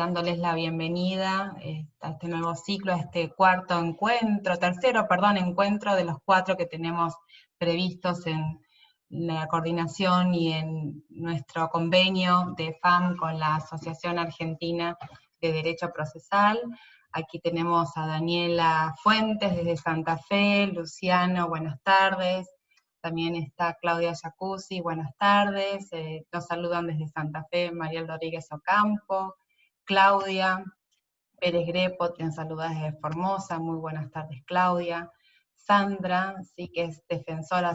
dándoles la bienvenida a este nuevo ciclo, a este tercero encuentro de los 4 que tenemos previstos en la coordinación y en nuestro convenio de FAM con la Asociación Argentina de Derecho Procesal. Aquí tenemos a Daniela Fuentes desde Santa Fe, Luciano, buenas tardes. También está Claudia Jacuzzi, buenas tardes. Nos saludan desde Santa Fe, Mariel Rodríguez Ocampo, Claudia Pérez Grepo, te saluda desde Formosa, muy buenas tardes Claudia. Sandra, sí que es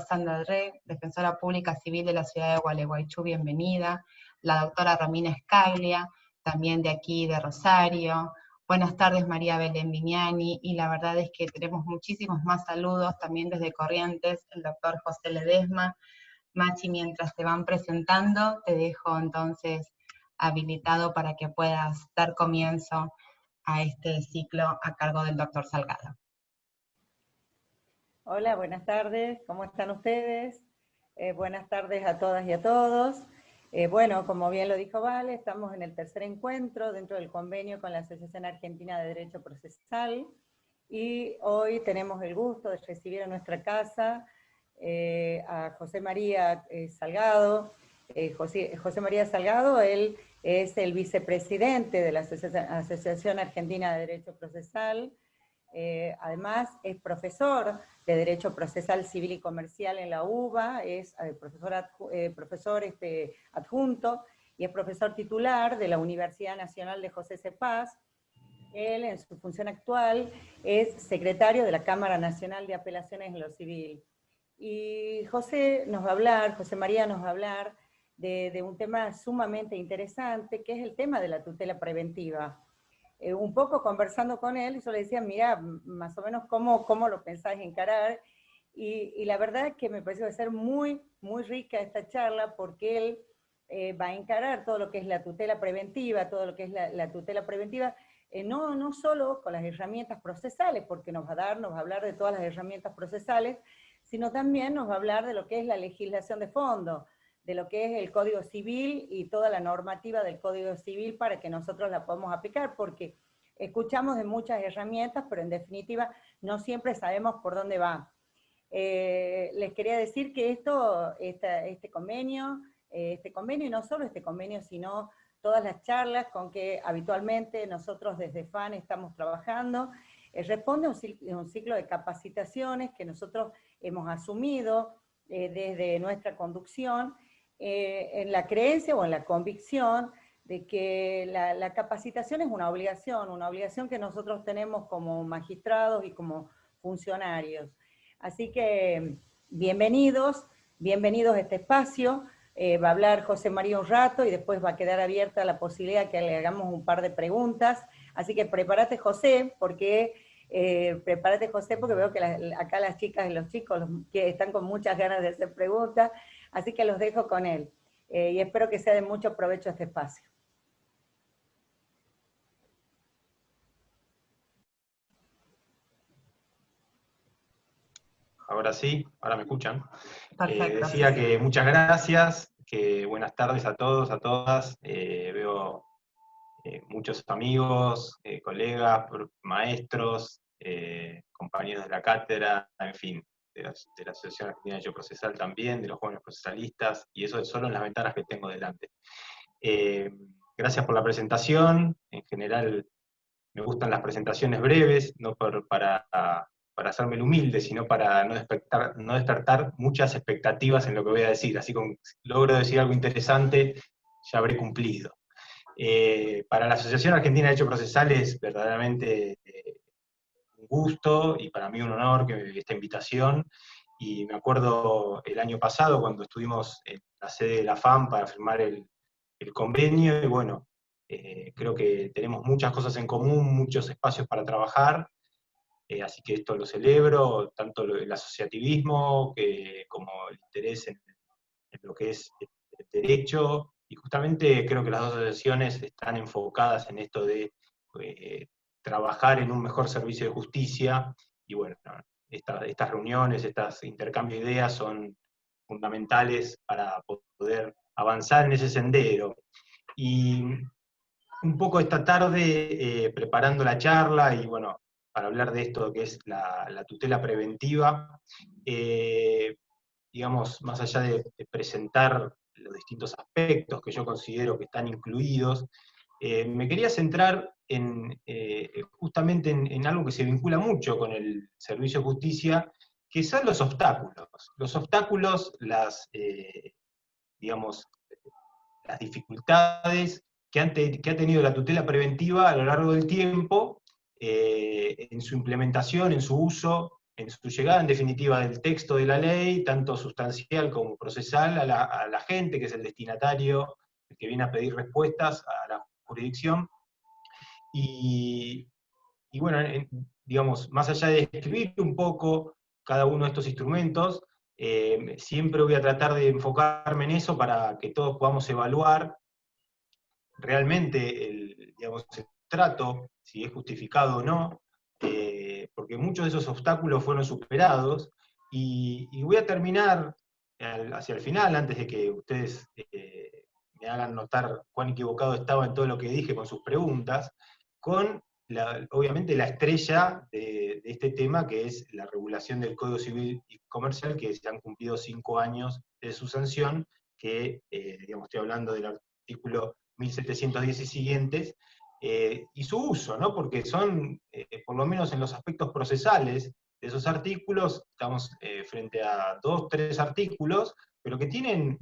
Sandra Dre, defensora pública civil de la ciudad de Gualeguaychú, bienvenida. La doctora Romina Escaglia, también de aquí de Rosario. Buenas tardes María Belén Vignani, y la verdad es que tenemos muchísimos más saludos, también desde Corrientes, el doctor José Ledesma. Machi, mientras te van presentando, te dejo entonces habilitado para que puedas dar comienzo a este ciclo a cargo del doctor Salgado. Hola, buenas tardes, ¿cómo están ustedes? Buenas tardes a todas y a todos. Bueno, como bien lo dijo Vale, estamos en el tercer encuentro dentro del convenio con la Asociación Argentina de Derecho Procesal, y hoy tenemos el gusto de recibir en nuestra casa a José María Salgado. José María Salgado, él es el vicepresidente de la Asociación Argentina de Derecho Procesal. Además es profesor de Derecho Procesal Civil y Comercial en la UBA, es profesor adjunto y es profesor titular de la Universidad Nacional de José C. Paz. Él, en su función actual, es secretario de la Cámara Nacional de Apelaciones en lo Civil. Y José María nos va a hablar de un tema sumamente interesante, que es el tema de la tutela preventiva. Un poco conversando con él, yo le decía, mira, más o menos cómo lo pensáis encarar, y la verdad es que me pareció ser muy, muy rica esta charla, porque él va a encarar todo lo que es la tutela preventiva, la tutela preventiva, no solo con las herramientas procesales, porque nos va a hablar de todas las herramientas procesales, sino también nos va a hablar de lo que es la legislación de fondo, de lo que es el Código Civil y toda la normativa del Código Civil para que nosotros la podamos aplicar, porque escuchamos de muchas herramientas, pero en definitiva no siempre sabemos por dónde va. Les quería decir que este convenio, y no solo este convenio, sino todas las charlas con que habitualmente nosotros desde FAN estamos trabajando, responde a un ciclo de capacitaciones que nosotros hemos asumido desde nuestra conducción, en la creencia o en la convicción de que la capacitación es una obligación que nosotros tenemos como magistrados y como funcionarios. Así que bienvenidos a este espacio. Va a hablar José María un rato y después va a quedar abierta la posibilidad que le hagamos un par de preguntas. Así que prepárate José, porque veo que acá las chicas y los chicos que están con muchas ganas de hacer preguntas, así que los dejo con él. Y espero que sea de mucho provecho este espacio. Ahora sí, ahora me escuchan. Perfecto. Decía que muchas gracias, que buenas tardes a todos, a todas. Veo muchos amigos, colegas, maestros, compañeros de la cátedra, en fin, de la Asociación Argentina de Derecho Procesal también, de los jóvenes procesalistas, y eso es solo en las ventanas que tengo delante. Gracias por la presentación. En general me gustan las presentaciones breves, no para hacerme el humilde, sino para no despertar muchas expectativas en lo que voy a decir. Así que si logro decir algo interesante, ya habré cumplido. Para la Asociación Argentina de Derecho Procesal es verdaderamente un gusto y para mí un honor esta invitación. Y me acuerdo el año pasado cuando estuvimos en la sede de la FAM para firmar el convenio, y bueno, creo que tenemos muchas cosas en común, muchos espacios para trabajar, así que esto lo celebro, tanto el asociativismo como el interés en lo que es el derecho, y justamente creo que las dos asociaciones están enfocadas en esto de trabajar en un mejor servicio de justicia, y bueno, estas reuniones, estos intercambios de ideas son fundamentales para poder avanzar en ese sendero. Y un poco esta tarde preparando la charla y bueno, para hablar de esto que es la tutela preventiva, digamos, más allá de presentar los distintos aspectos que yo considero que están incluidos, me quería centrar justamente en algo que se vincula mucho con el servicio de justicia, que son los obstáculos. Los obstáculos, digamos, las dificultades que ha tenido la tutela preventiva a lo largo del tiempo, en su implementación, en su uso, en su llegada en definitiva del texto de la ley, tanto sustancial como procesal, a la gente, que es el destinatario, el que viene a pedir respuestas a la jurisdicción. Y bueno, digamos, más allá de describir un poco cada uno de estos instrumentos, siempre voy a tratar de enfocarme en eso para que todos podamos evaluar realmente digamos, el trato, si es justificado o no, porque muchos de esos obstáculos fueron superados, y voy a terminar hacia el final, antes de que ustedes me hagan notar cuán equivocado estaba en todo lo que dije con sus preguntas, con obviamente la estrella de este tema, que es la regulación del Código Civil y Comercial, que se han cumplido 5 años de su sanción, que digamos, estoy hablando del artículo 1710 y siguientes, y su uso, ¿no? Porque son, por lo menos en los aspectos procesales de esos artículos, estamos frente a 2, 3 artículos, pero que tienen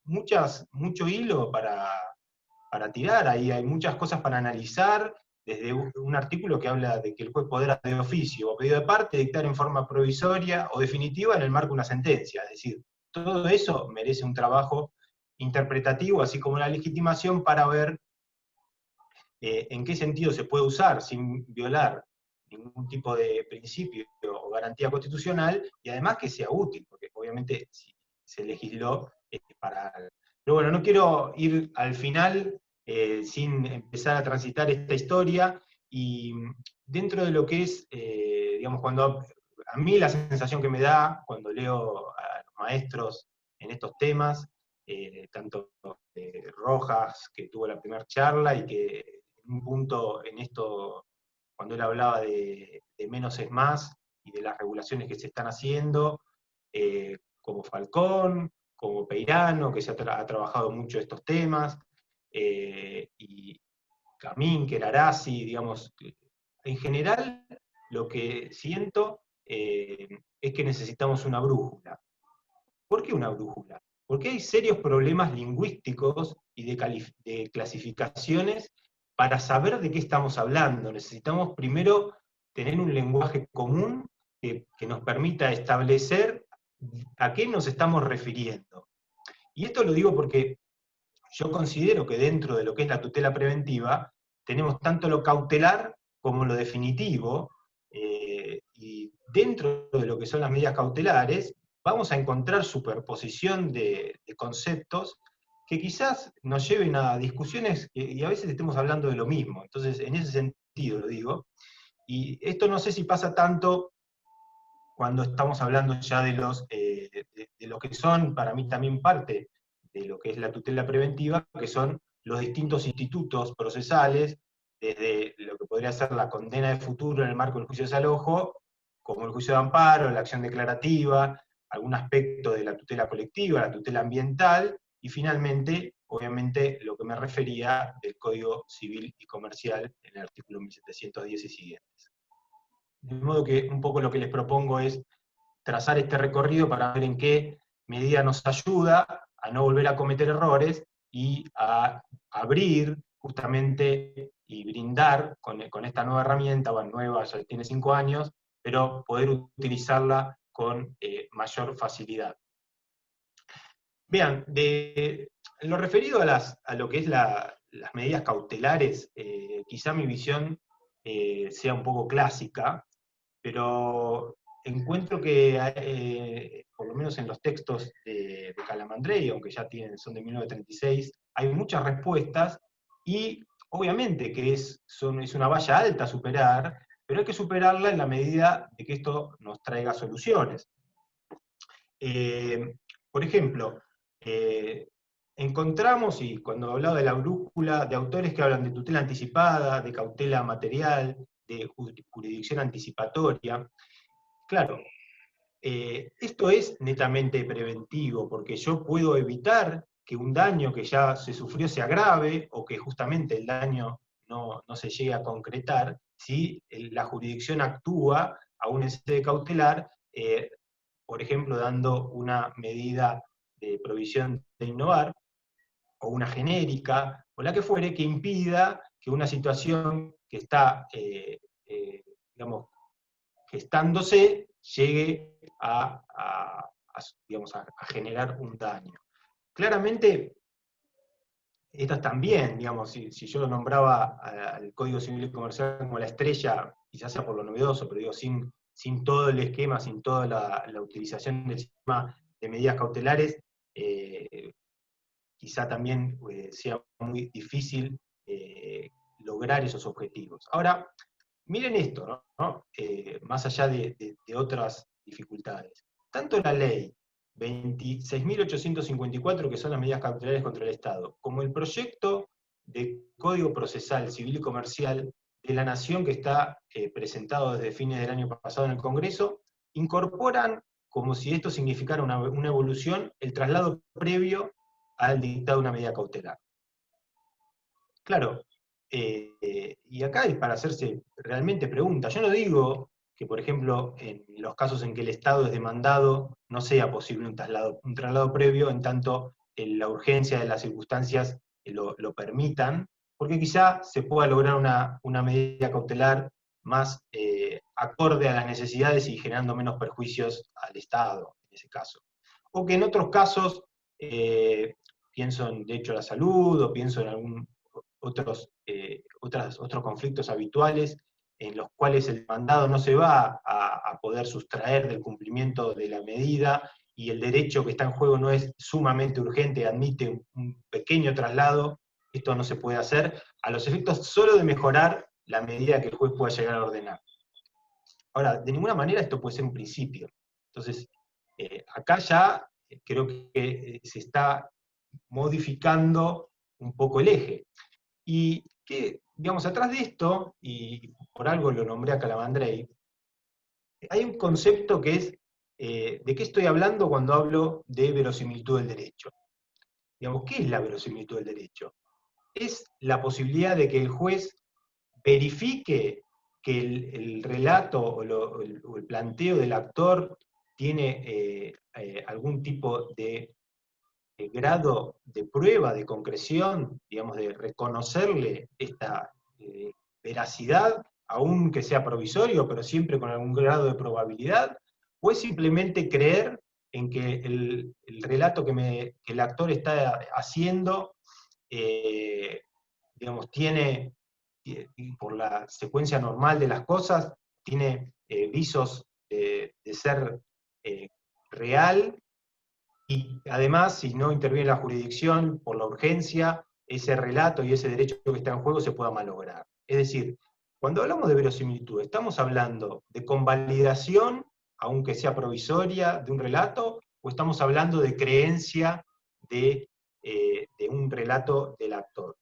mucho hilo para tirar, ahí hay muchas cosas para analizar, desde un artículo que habla de que el juez podrá de oficio o pedido de parte dictar en forma provisoria o definitiva en el marco de una sentencia, es decir, todo eso merece un trabajo interpretativo, así como la legitimación, para ver en qué sentido se puede usar sin violar ningún tipo de principio o garantía constitucional, y además que sea útil, porque obviamente si se legisló para... Pero bueno, no quiero ir al final sin empezar a transitar esta historia, y dentro de lo que es, digamos, cuando a mí la sensación que me da cuando leo a los maestros en estos temas, tanto Rojas, que tuvo la primera charla, y que en un punto en esto, cuando él hablaba de menos es más, y de las regulaciones que se están haciendo, como Falcón, como Peirano, que se ha trabajado mucho estos temas, y Camín, Kerarasi, digamos, en general lo que siento es que necesitamos una brújula. ¿Por qué una brújula? Porque hay serios problemas lingüísticos y de clasificaciones para saber de qué estamos hablando. Necesitamos primero tener un lenguaje común que nos permita establecer a qué nos estamos refiriendo. Y esto lo digo porque yo considero que dentro de lo que es la tutela preventiva tenemos tanto lo cautelar como lo definitivo, y dentro de lo que son las medidas cautelares vamos a encontrar superposición de conceptos que quizás nos lleven a discusiones y a veces estemos hablando de lo mismo. Entonces, en ese sentido lo digo. Y esto no sé si pasa tanto cuando estamos hablando ya de lo que son, para mí también parte de lo que es la tutela preventiva, que son los distintos institutos procesales, desde lo que podría ser la condena de futuro en el marco del juicio de desalojo, como el juicio de amparo, la acción declarativa, algún aspecto de la tutela colectiva, la tutela ambiental, y finalmente, obviamente, lo que me refería del Código Civil y Comercial en el artículo 1710 y siguientes. De modo que un poco lo que les propongo es trazar este recorrido para ver en qué medida nos ayuda a no volver a cometer errores y a abrir justamente y brindar con esta nueva herramienta, bueno, nueva, ya tiene 5 años, pero poder utilizarla con mayor facilidad. Vean, en lo referido a lo que es las medidas cautelares, quizá mi visión sea un poco clásica, pero encuentro que, por lo menos en los textos de Calamandrei, aunque ya son de 1936, hay muchas respuestas, y obviamente que es una valla alta a superar, pero hay que superarla en la medida de que esto nos traiga soluciones. Por ejemplo, encontramos, y cuando hablaba de la brújula, de autores que hablan de tutela anticipada, de cautela material, de jurisdicción anticipatoria. Claro, esto es netamente preventivo, porque yo puedo evitar que un daño que ya se sufrió se agrave, o que justamente el daño no se llegue a concretar, si la jurisdicción actúa aún en sede cautelar, por ejemplo, dando una medida de provisión de innovar, o una genérica, o la que fuere, que impida que una situación que está, digamos, gestándose, llegue digamos, a generar un daño. Claramente, estas también, digamos, si yo lo nombraba al Código Civil y Comercial como la estrella, quizás sea por lo novedoso, pero digo, sin todo el esquema, sin toda la utilización del sistema de medidas cautelares, quizá también sea muy difícil lograr esos objetivos. Ahora, miren esto, ¿no? Más allá de otras dificultades. Tanto la ley 26.854, que son las medidas cautelares contra el Estado, como el proyecto de Código Procesal Civil y Comercial de la Nación, que está presentado desde fines del año pasado en el Congreso, incorporan, como si esto significara una evolución, el traslado previo al dictado de una medida cautelar. Claro, y acá es para hacerse realmente preguntas. Yo no digo que, por ejemplo, en los casos en que el Estado es demandado, no sea posible un traslado previo, en tanto la urgencia de las circunstancias lo permitan, porque quizá se pueda lograr una medida cautelar más acorde a las necesidades y generando menos perjuicios al Estado, en ese caso. O que en otros casos, pienso en derecho a la salud, o pienso en otros conflictos habituales, en los cuales el demandado no se va a poder sustraer del cumplimiento de la medida, y el derecho que está en juego no es sumamente urgente, admite un pequeño traslado. Esto no se puede hacer a los efectos solo de mejorar la medida que el juez pueda llegar a ordenar. Ahora, de ninguna manera esto puede ser un principio. Entonces, acá ya creo que se está modificando un poco el eje. Y que, digamos, atrás de esto, y por algo lo nombré a Calamandrei, hay un concepto que es, ¿de qué estoy hablando cuando hablo de verosimilitud del derecho? Digamos, ¿qué es la verosimilitud del derecho? Es la posibilidad de que el juez verifique que el relato o el planteo del actor tiene algún tipo de grado de prueba, de concreción, digamos, de reconocerle esta veracidad, aunque sea provisorio, pero siempre con algún grado de probabilidad, o es simplemente creer en que el relato que el actor está haciendo, digamos, tiene, por la secuencia normal de las cosas, tiene visos de ser real. Y además, si no interviene la jurisdicción por la urgencia, ese relato y ese derecho que está en juego se pueda malograr. Es decir, cuando hablamos de verosimilitud, estamos hablando de convalidación, aunque sea provisoria, de un relato, o estamos hablando de creencia de un relato del actor.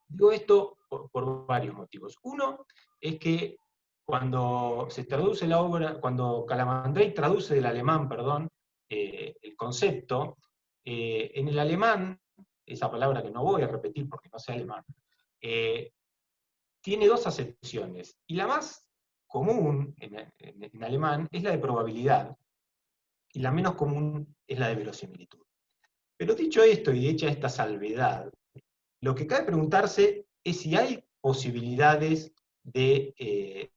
Digo esto por varios motivos. Uno es que cuando se traduce la obra, cuando Calamandrei traduce del alemán, perdón, el concepto, en el alemán, esa palabra que no voy a repetir porque no sé alemán, tiene dos acepciones, y la más común en alemán es la de probabilidad, y la menos común es la de verosimilitud. Pero dicho esto y hecha esta salvedad, lo que cabe preguntarse es si hay posibilidades de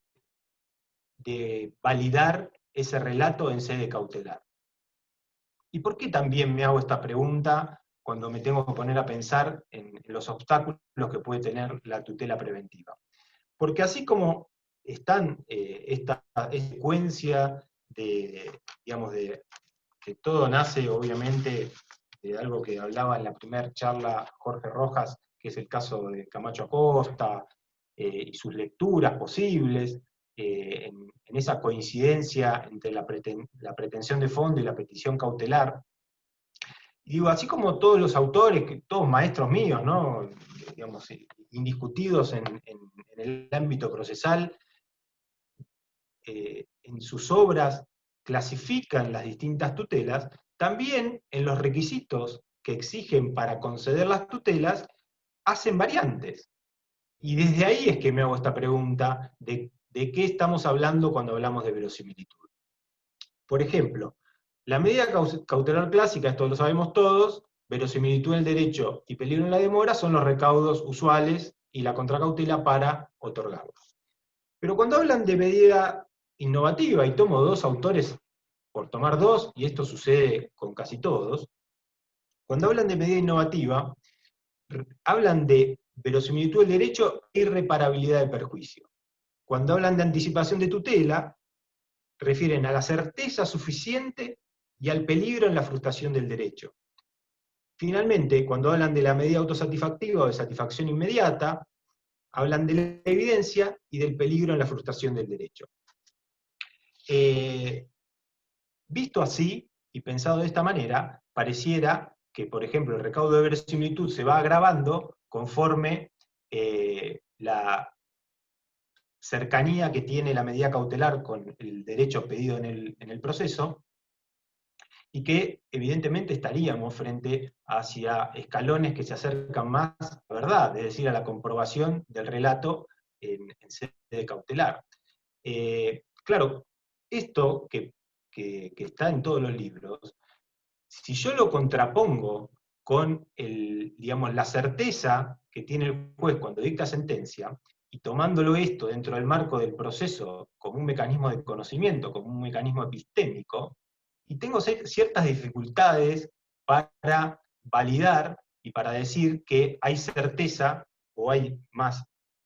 validar ese relato en sede cautelar. ¿Y por qué también me hago esta pregunta cuando me tengo que poner a pensar en los obstáculos que puede tener la tutela preventiva? Porque así como están esta secuencia digamos, que todo nace obviamente de algo que hablaba en la primera charla Jorge Rojas, que es el caso de Camacho Acosta, y sus lecturas posibles, en esa coincidencia entre la pretensión de fondo y la petición cautelar. Y digo, así como todos los autores, todos maestros míos, ¿no? Digamos, indiscutidos en el ámbito procesal, en sus obras clasifican las distintas tutelas, también en los requisitos que exigen para conceder las tutelas, hacen variantes. Y desde ahí es que me hago esta pregunta de qué estamos hablando cuando hablamos de verosimilitud. Por ejemplo, la medida cautelar clásica, esto lo sabemos todos, verosimilitud en el derecho y peligro en la demora son los recaudos usuales y la contracautela para otorgarlos. Pero cuando hablan de medida innovativa, y tomo dos autores por tomar dos, y esto sucede con casi todos, cuando hablan de medida innovativa, hablan de verosimilitud del derecho e irreparabilidad de perjuicio. Cuando hablan de anticipación de tutela, refieren a la certeza suficiente y al peligro en la frustración del derecho. Finalmente, cuando hablan de la medida autosatisfactiva o de satisfacción inmediata, hablan de la evidencia y del peligro en la frustración del derecho. Visto así, y pensado de esta manera, pareciera que, por ejemplo, el recaudo de verosimilitud se va agravando conforme la cercanía que tiene la medida cautelar con el derecho pedido en el proceso, y que evidentemente estaríamos frente hacia escalones que se acercan más a la verdad, es decir, a la comprobación del relato en sede cautelar. Claro, esto que está en todos los libros, si yo lo contrapongo con digamos, la certeza que tiene el juez cuando dicta sentencia, y tomándolo esto dentro del marco del proceso como un mecanismo de conocimiento, como un mecanismo epistémico, y tengo ciertas dificultades para validar y para decir que hay certeza, o hay más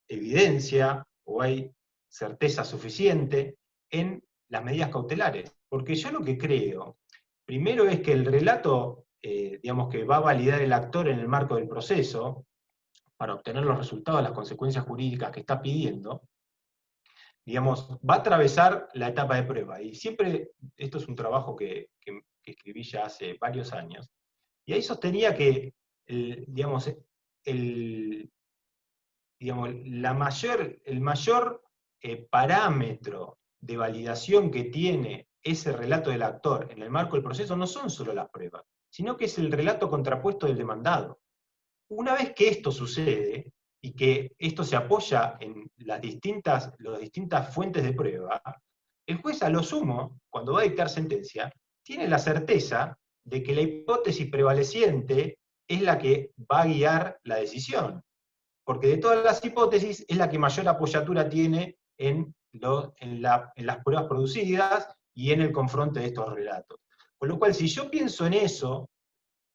evidencia, o hay certeza suficiente en las medidas cautelares. Porque yo lo que creo, primero es que el relato, digamos, que va a validar el actor en el marco del proceso, para obtener los resultados, las consecuencias jurídicas que está pidiendo, digamos, va a atravesar la etapa de prueba. Y siempre, esto es un trabajo que escribí ya hace varios años, y ahí sostenía que, digamos, el mayor parámetro de validación que tiene ese relato del actor en el marco del proceso no son solo las pruebas, sino que es el relato contrapuesto del demandado. Una vez que esto sucede, y que esto se apoya en las distintas fuentes de prueba, el juez a lo sumo, cuando va a dictar sentencia, tiene la certeza de que la hipótesis prevaleciente es la que va a guiar la decisión. Porque de todas las hipótesis es la que mayor apoyatura tiene en las pruebas producidas y en el confronte de estos relatos. Con lo cual, si yo pienso en eso,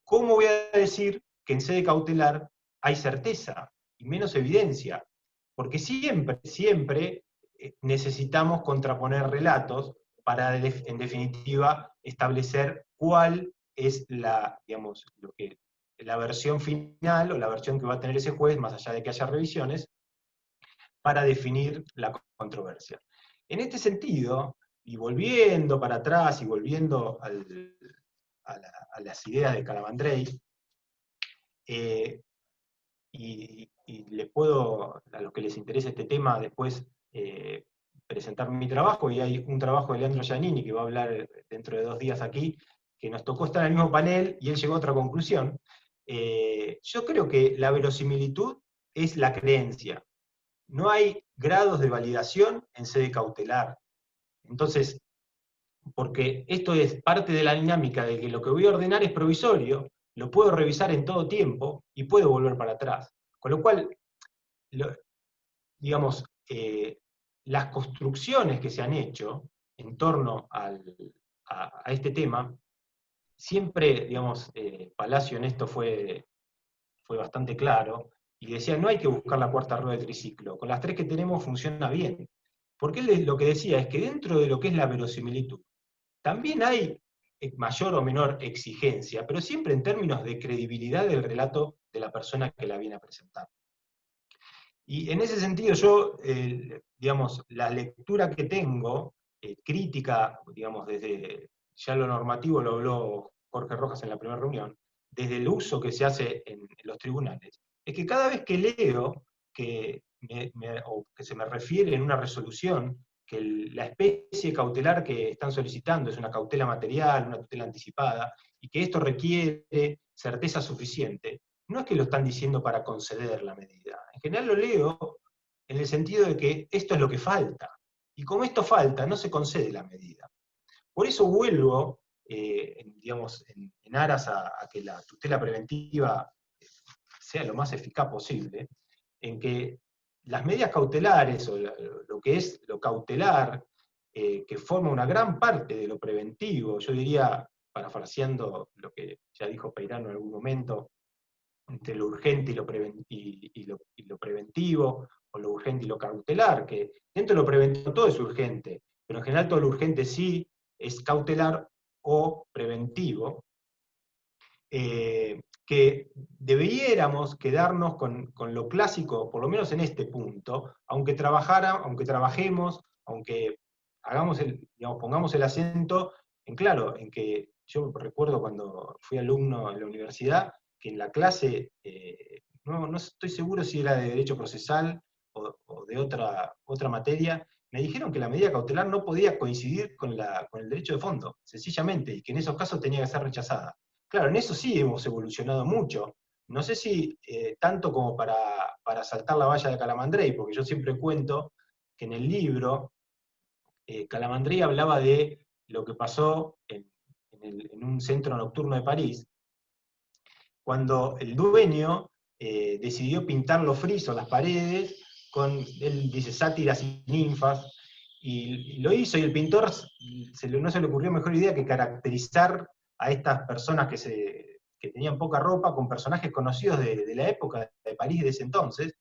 ¿cómo voy a decir que en sede cautelar hay certeza y menos evidencia? Porque siempre necesitamos contraponer relatos para, en definitiva, establecer cuál es la versión final o la versión que va a tener ese juez, más allá de que haya revisiones, para definir la controversia. En este sentido, y volviendo para atrás y volviendo a las ideas de Calamandrei, y les puedo, a los que les interese este tema, después presentar mi trabajo, y hay un trabajo de Leandro Giannini que va a hablar dentro de 2 días aquí, que nos tocó estar en el mismo panel, y él llegó a otra conclusión. Yo creo que la verosimilitud es la creencia. No hay grados de validación en sede cautelar. Entonces, porque esto es parte de la dinámica de que lo que voy a ordenar es provisorio, lo puedo revisar en todo tiempo y puedo volver para atrás. Con lo cual, digamos, las construcciones que se han hecho en torno a este tema, siempre, digamos, Palacio en esto fue bastante claro, y decía, no hay que buscar la cuarta rueda del triciclo, con las 3 que tenemos funciona bien. Porque él lo que decía es que dentro de lo que es la verosimilitud, también hay mayor o menor exigencia, pero siempre en términos de credibilidad del relato de la persona que la viene a presentar. Y en ese sentido yo, digamos, la lectura que tengo, crítica, digamos, desde ya lo normativo, lo habló Jorge Rojas en la primera reunión, desde el uso que se hace en los tribunales, es que cada vez que leo o que se me refiere en una resolución que la especie cautelar que están solicitando es una cautela material, una tutela anticipada, y que esto requiere certeza suficiente, no es que lo están diciendo para conceder la medida. En general lo leo en el sentido de que esto es lo que falta, y como esto falta, no se concede la medida. Por eso vuelvo, digamos, en aras a que la tutela preventiva sea lo más eficaz posible, en que las medidas cautelares, o lo que es lo cautelar, que forma una gran parte de lo preventivo, yo diría, parafraseando lo que ya dijo Peirano en algún momento, entre lo urgente y lo preventivo, o lo urgente y lo cautelar, que dentro de lo preventivo todo es urgente, pero en general todo lo urgente sí es cautelar o preventivo, que debiéramos quedarnos con lo clásico, por lo menos en este punto, aunque trabajemos, aunque pongamos el acento en claro, en que yo recuerdo cuando fui alumno en la universidad, que en la clase, no estoy seguro si era de derecho procesal o de otra materia, me dijeron que la medida cautelar no podía coincidir con el derecho de fondo, sencillamente, y que en esos casos tenía que ser rechazada. Claro, en eso sí hemos evolucionado mucho. No sé si tanto como para saltar la valla de Calamandrei, porque yo siempre cuento que en el libro Calamandrei hablaba de lo que pasó en un centro nocturno de París, cuando el dueño decidió pintar los frisos, las paredes, él dice sátiras y ninfas, y lo hizo, y el pintor no se le ocurrió mejor idea que caracterizar a estas personas que tenían poca ropa con personajes conocidos de la época de París de ese entonces,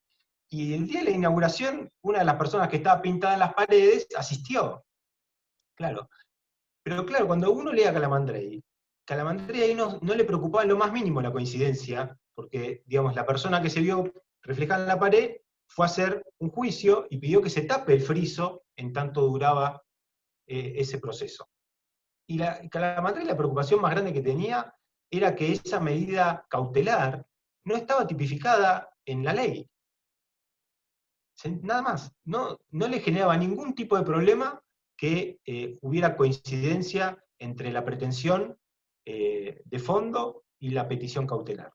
y el día de la inauguración, una de las personas que estaba pintada en las paredes asistió. Claro. Pero claro, cuando uno lee a Calamandrei ahí no le preocupaba en lo más mínimo la coincidencia, porque, digamos, la persona que se vio reflejada en la pared fue a hacer un juicio y pidió que se tape el friso en tanto duraba ese proceso. Y Calamandrei, la preocupación más grande que tenía era que esa medida cautelar no estaba tipificada en la ley. Nada más, no le generaba ningún tipo de problema que hubiera coincidencia entre la pretensión de fondo y la petición cautelar.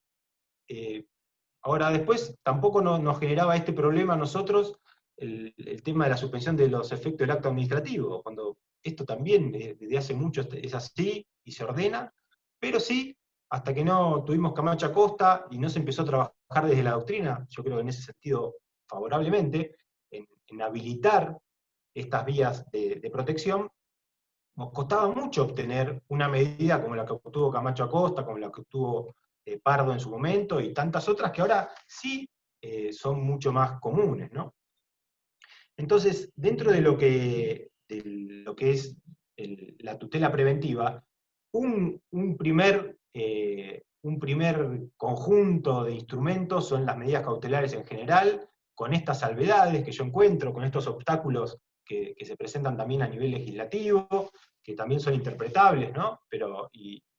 Ahora, después, tampoco nos generaba este problema a nosotros el tema de la suspensión de los efectos del acto administrativo, cuando esto también desde hace mucho es así y se ordena, pero sí, hasta que no tuvimos Camacho Acosta y no se empezó a trabajar desde la doctrina, yo creo que en ese sentido favorablemente, en habilitar estas vías de protección, nos costaba mucho obtener una medida como la que obtuvo Camacho Acosta, como la que obtuvo Pardo en su momento, y tantas otras que ahora sí son mucho más comunes, ¿no? Entonces, dentro de lo que es la tutela preventiva, un primer conjunto de instrumentos son las medidas cautelares en general, con estas salvedades que yo encuentro, con estos obstáculos que se presentan también a nivel legislativo, que también son interpretables, ¿no? Pero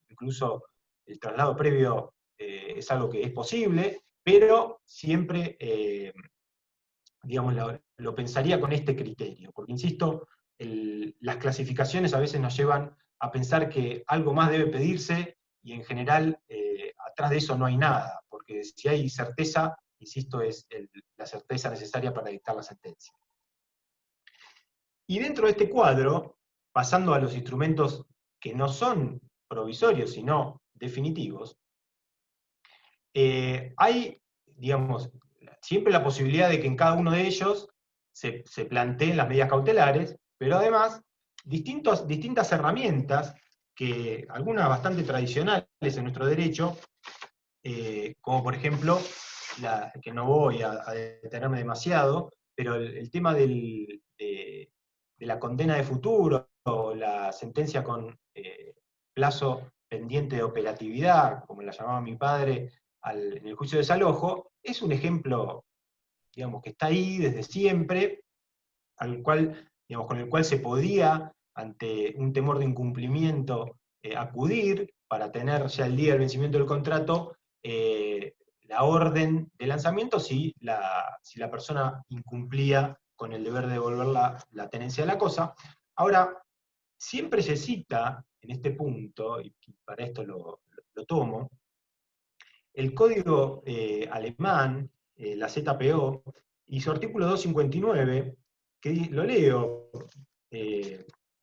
incluso el traslado previo es algo que es posible, pero siempre, digamos, lo pensaría con este criterio, porque insisto, las clasificaciones a veces nos llevan a pensar que algo más debe pedirse, y en general atrás de eso no hay nada, porque si hay certeza, insisto, es la certeza necesaria para dictar la sentencia. Y dentro de este cuadro, pasando a los instrumentos que no son provisorios, sino definitivos, hay, digamos, siempre la posibilidad de que en cada uno de ellos se planteen las medidas cautelares, pero además distintas herramientas, que algunas bastante tradicionales en nuestro derecho, como por ejemplo, que no voy a detenerme demasiado, pero el tema de la condena de futuro, o la sentencia con plazo pendiente de operatividad, como la llamaba mi padre en el juicio de desalojo, es un ejemplo, digamos, que está ahí desde siempre, con el cual se podía, ante un temor de incumplimiento, acudir, para tener ya el día del vencimiento del contrato la orden de lanzamiento si la persona incumplía con el deber de devolver la tenencia de la cosa. Ahora, siempre se cita en este punto, y para esto lo tomo, el código alemán, la ZPO, y su artículo 259, que lo leo,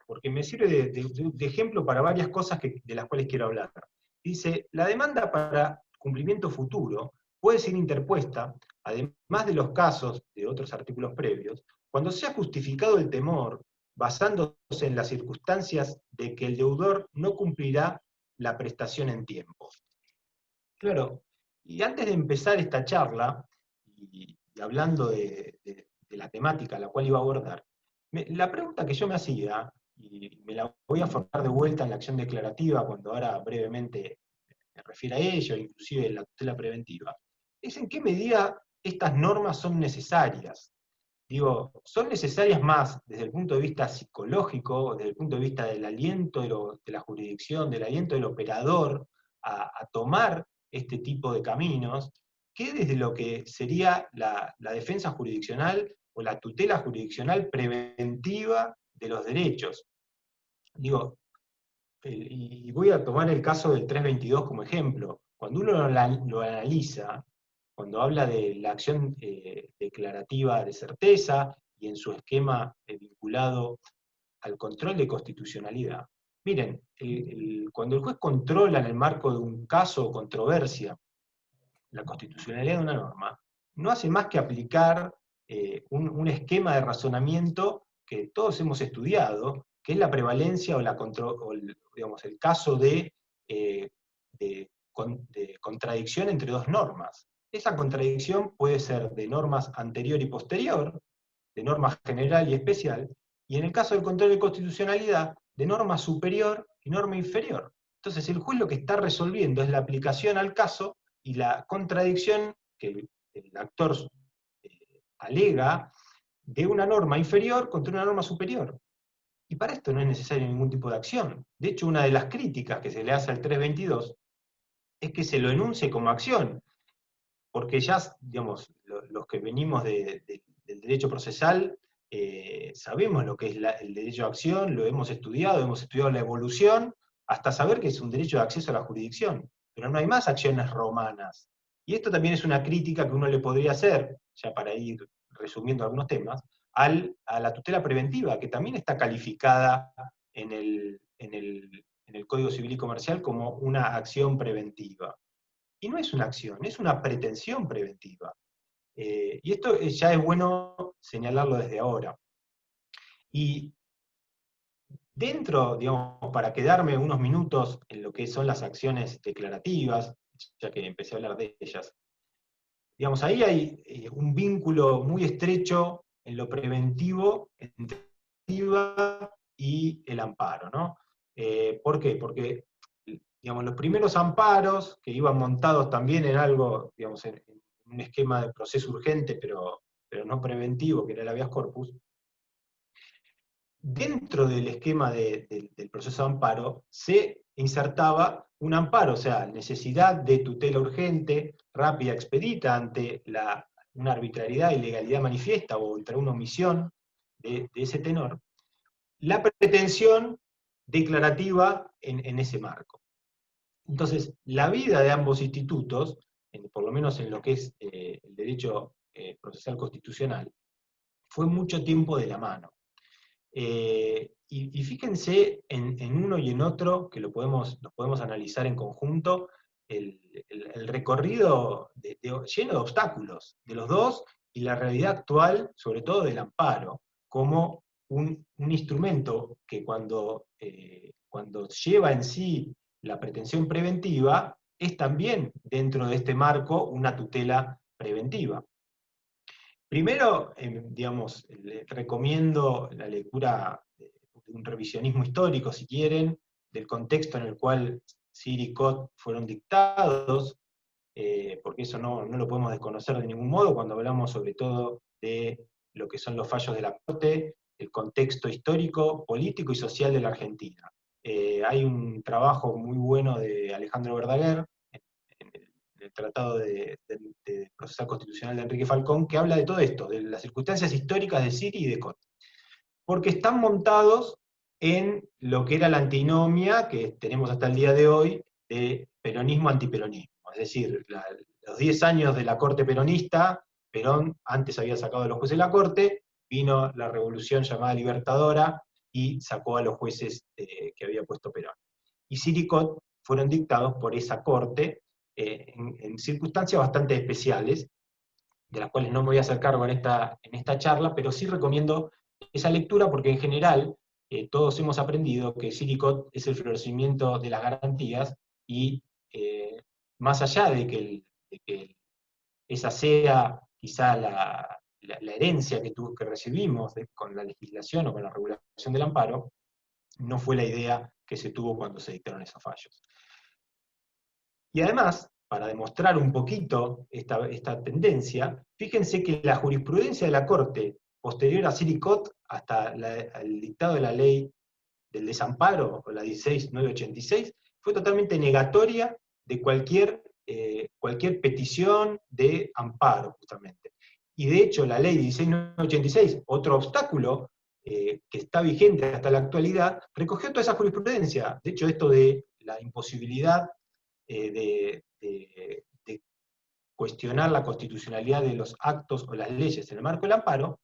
porque me sirve de ejemplo para varias cosas de las cuales quiero hablar. Dice, la demanda para cumplimiento futuro puede ser interpuesta, además de los casos de otros artículos previos, cuando sea justificado el temor, basándose en las circunstancias de que el deudor no cumplirá la prestación en tiempo. Claro, y antes de empezar esta charla, y hablando de la temática a la cual iba a abordar, la pregunta que yo me hacía, y me la voy a formar de vuelta en la acción declarativa, cuando ahora brevemente me refiero a ello, inclusive la tutela preventiva, es en qué medida estas normas son necesarias. Digo, son necesarias más desde el punto de vista psicológico, desde el punto de vista del aliento de la jurisdicción, del aliento del operador a tomar este tipo de caminos, que desde lo que sería la defensa jurisdiccional o la tutela jurisdiccional preventiva de los derechos. Digo, y voy a tomar el caso del 322 como ejemplo. Cuando uno lo analiza, cuando habla de la acción declarativa de certeza y en su esquema vinculado al control de constitucionalidad, miren, cuando el juez controla en el marco de un caso o controversia la constitucionalidad de una norma, no hace más que aplicar un esquema de razonamiento que todos hemos estudiado, que es la prevalencia o el caso de contradicción entre dos normas. Esa contradicción puede ser de normas anterior y posterior, de norma general y especial, y en el caso del control de constitucionalidad, de norma superior y norma inferior. Entonces el juez lo que está resolviendo es la aplicación al caso y la contradicción que el actor alega de una norma inferior contra una norma superior. Y para esto no es necesario ningún tipo de acción. De hecho, una de las críticas que se le hace al 322 es que se lo enuncie como acción, porque ya, digamos, los que venimos del derecho procesal sabemos lo que es el derecho a acción, lo hemos estudiado la evolución, hasta saber que es un derecho de acceso a la jurisdicción. Pero no hay más acciones romanas. Y esto también es una crítica que uno le podría hacer, ya para ir resumiendo algunos temas, a la tutela preventiva, que también está calificada en el Código Civil y Comercial como una acción preventiva. Y no es una acción, es una pretensión preventiva. Y esto ya es bueno señalarlo desde ahora. Y dentro, digamos, para quedarme unos minutos en lo que son las acciones declarativas, ya que empecé a hablar de ellas, digamos, ahí hay un vínculo muy estrecho en lo preventivo entre la preventiva y el amparo, ¿no? ¿Por qué? Porque, digamos, los primeros amparos, que iban montados también en algo, digamos, en un esquema de proceso urgente, pero no preventivo, que era el habeas corpus, dentro del esquema del proceso de amparo se insertaba un amparo, o sea, necesidad de tutela urgente, rápida, expedita ante una arbitrariedad, ilegalidad manifiesta o entre una omisión de ese tenor, la pretensión declarativa en ese marco. Entonces, la vida de ambos institutos, por lo menos en lo que es el derecho procesal constitucional, fue mucho tiempo de la mano. Y fíjense en uno y en otro, que los podemos analizar en conjunto, el recorrido lleno de obstáculos de los dos y la realidad actual, sobre todo del amparo, como un instrumento que cuando lleva en sí la pretensión preventiva, es también dentro de este marco una tutela preventiva. Primero, digamos, recomiendo la lectura de un revisionismo histórico, si quieren, del contexto en el cual CIR y COT fueron dictados, porque eso no lo podemos desconocer de ningún modo cuando hablamos sobre todo de lo que son los fallos de la Corte, el contexto histórico, político y social de la Argentina. Hay un trabajo muy bueno de Alejandro Verdaguer, en el Tratado de Procesal Constitucional de Enrique Falcón, que habla de todo esto, de las circunstancias históricas de Siri y de Cot. Porque están montados en lo que era la antinomia que tenemos hasta el día de hoy de peronismo-antiperonismo. Es decir, los 10 años de la corte peronista, Perón antes había sacado a los jueces de la corte, vino la revolución llamada Libertadora y sacó a los jueces que había puesto Perón. Y Siri y Cot fueron dictados por esa corte en circunstancias bastante especiales, de las cuales no me voy a hacer cargo en esta charla, pero sí recomiendo esa lectura porque en general todos hemos aprendido que Siri y Cot es el florecimiento de las garantías y más allá de que esa sea quizá la herencia que recibimos con la legislación o con la regulación del amparo, no fue la idea que se tuvo cuando se dictaron esos fallos. Y además, para demostrar un poquito esta tendencia, fíjense que la jurisprudencia de la Corte posterior a Siri y Cot, hasta el dictado de la ley del desamparo, o la 16986, fue totalmente negatoria de cualquier petición de amparo, justamente. Y de hecho, la ley 16986, otro obstáculo que está vigente hasta la actualidad, recogió toda esa jurisprudencia. De hecho, esto de la imposibilidad de cuestionar la constitucionalidad de los actos o las leyes en el marco del amparo,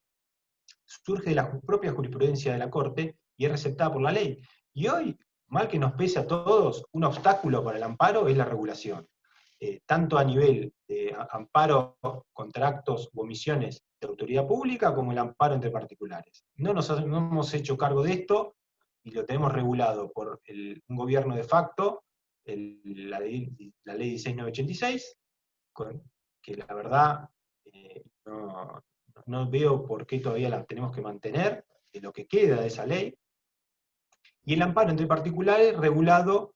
surge de la propia jurisprudencia de la Corte y es receptada por la ley. Y hoy, mal que nos pese a todos, un obstáculo para el amparo es la regulación. Tanto a nivel de amparo contra actos u omisiones de autoridad pública, como el amparo entre particulares. No hemos hecho cargo de esto, y lo tenemos regulado por un gobierno de facto, la ley 16986, que la verdad no veo por qué todavía la tenemos que mantener, de lo que queda de esa ley, y el amparo entre particulares regulado,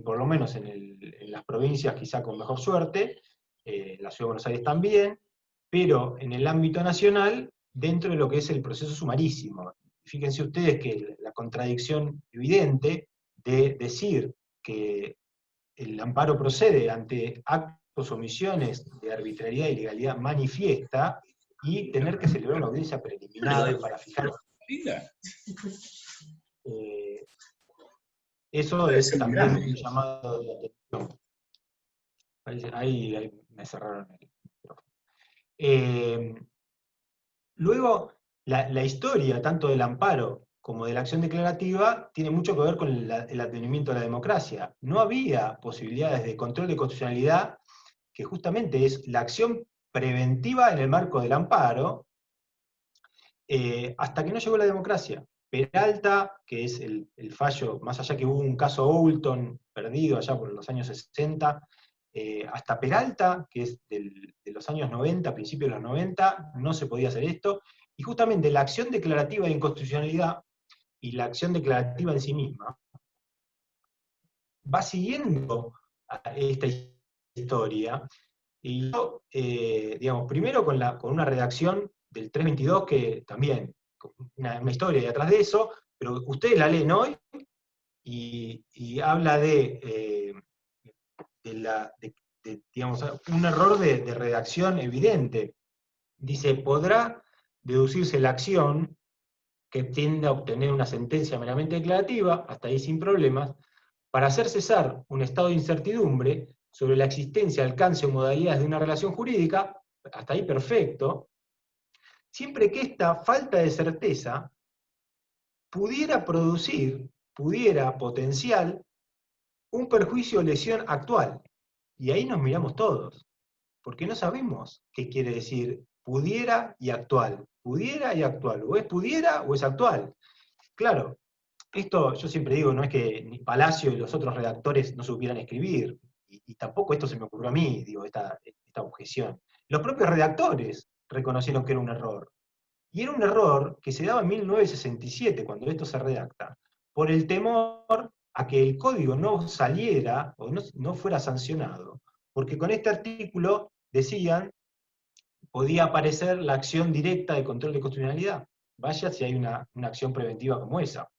por lo menos en las provincias quizá con mejor suerte, la Ciudad de Buenos Aires también, pero en el ámbito nacional, dentro de lo que es el proceso sumarísimo. Fíjense ustedes que la contradicción evidente de decir que el amparo procede ante actos o omisiones de arbitrariedad y ilegalidad manifiesta, y tener que celebrar una audiencia preliminar para fijar. Eso es también un llamado de atención. Ahí me cerraron el micrófono. Luego, la historia, tanto del amparo como de la acción declarativa, tiene mucho que ver con el advenimiento de la democracia. No había posibilidades de control de constitucionalidad, que justamente es la acción preventiva en el marco del amparo, hasta que no llegó la democracia. Peralta, que es el fallo, más allá que hubo un caso Oulton perdido allá por los años 60, hasta Peralta, que es de los años 90, principios de los 90, no se podía hacer esto, y justamente la acción declarativa de inconstitucionalidad y la acción declarativa en sí misma va siguiendo a esta historia, y yo, digamos, primero con una redacción del 322, que también, una historia detrás de eso, pero ustedes la leen hoy, y habla digamos, un error de redacción evidente. Dice, podrá deducirse la acción que tiende a obtener una sentencia meramente declarativa, hasta ahí sin problemas, para hacer cesar un estado de incertidumbre sobre la existencia, alcance o modalidades de una relación jurídica, hasta ahí perfecto, siempre que esta falta de certeza pudiera potenciar un perjuicio o lesión actual. Y ahí nos miramos todos, porque no sabemos qué quiere decir pudiera y actual. Pudiera y actual. O es pudiera o es actual. Claro, esto yo siempre digo, no es que ni Palacio y los otros redactores no supieran escribir, y tampoco esto se me ocurrió a mí, digo, esta objeción. Los propios redactores reconocieron que era un error. Y era un error que se daba en 1967, cuando esto se redacta, por el temor a que el código no saliera o no fuera sancionado, porque con este artículo decían, podía aparecer la acción directa de control de constitucionalidad. Vaya si hay una acción preventiva como esa.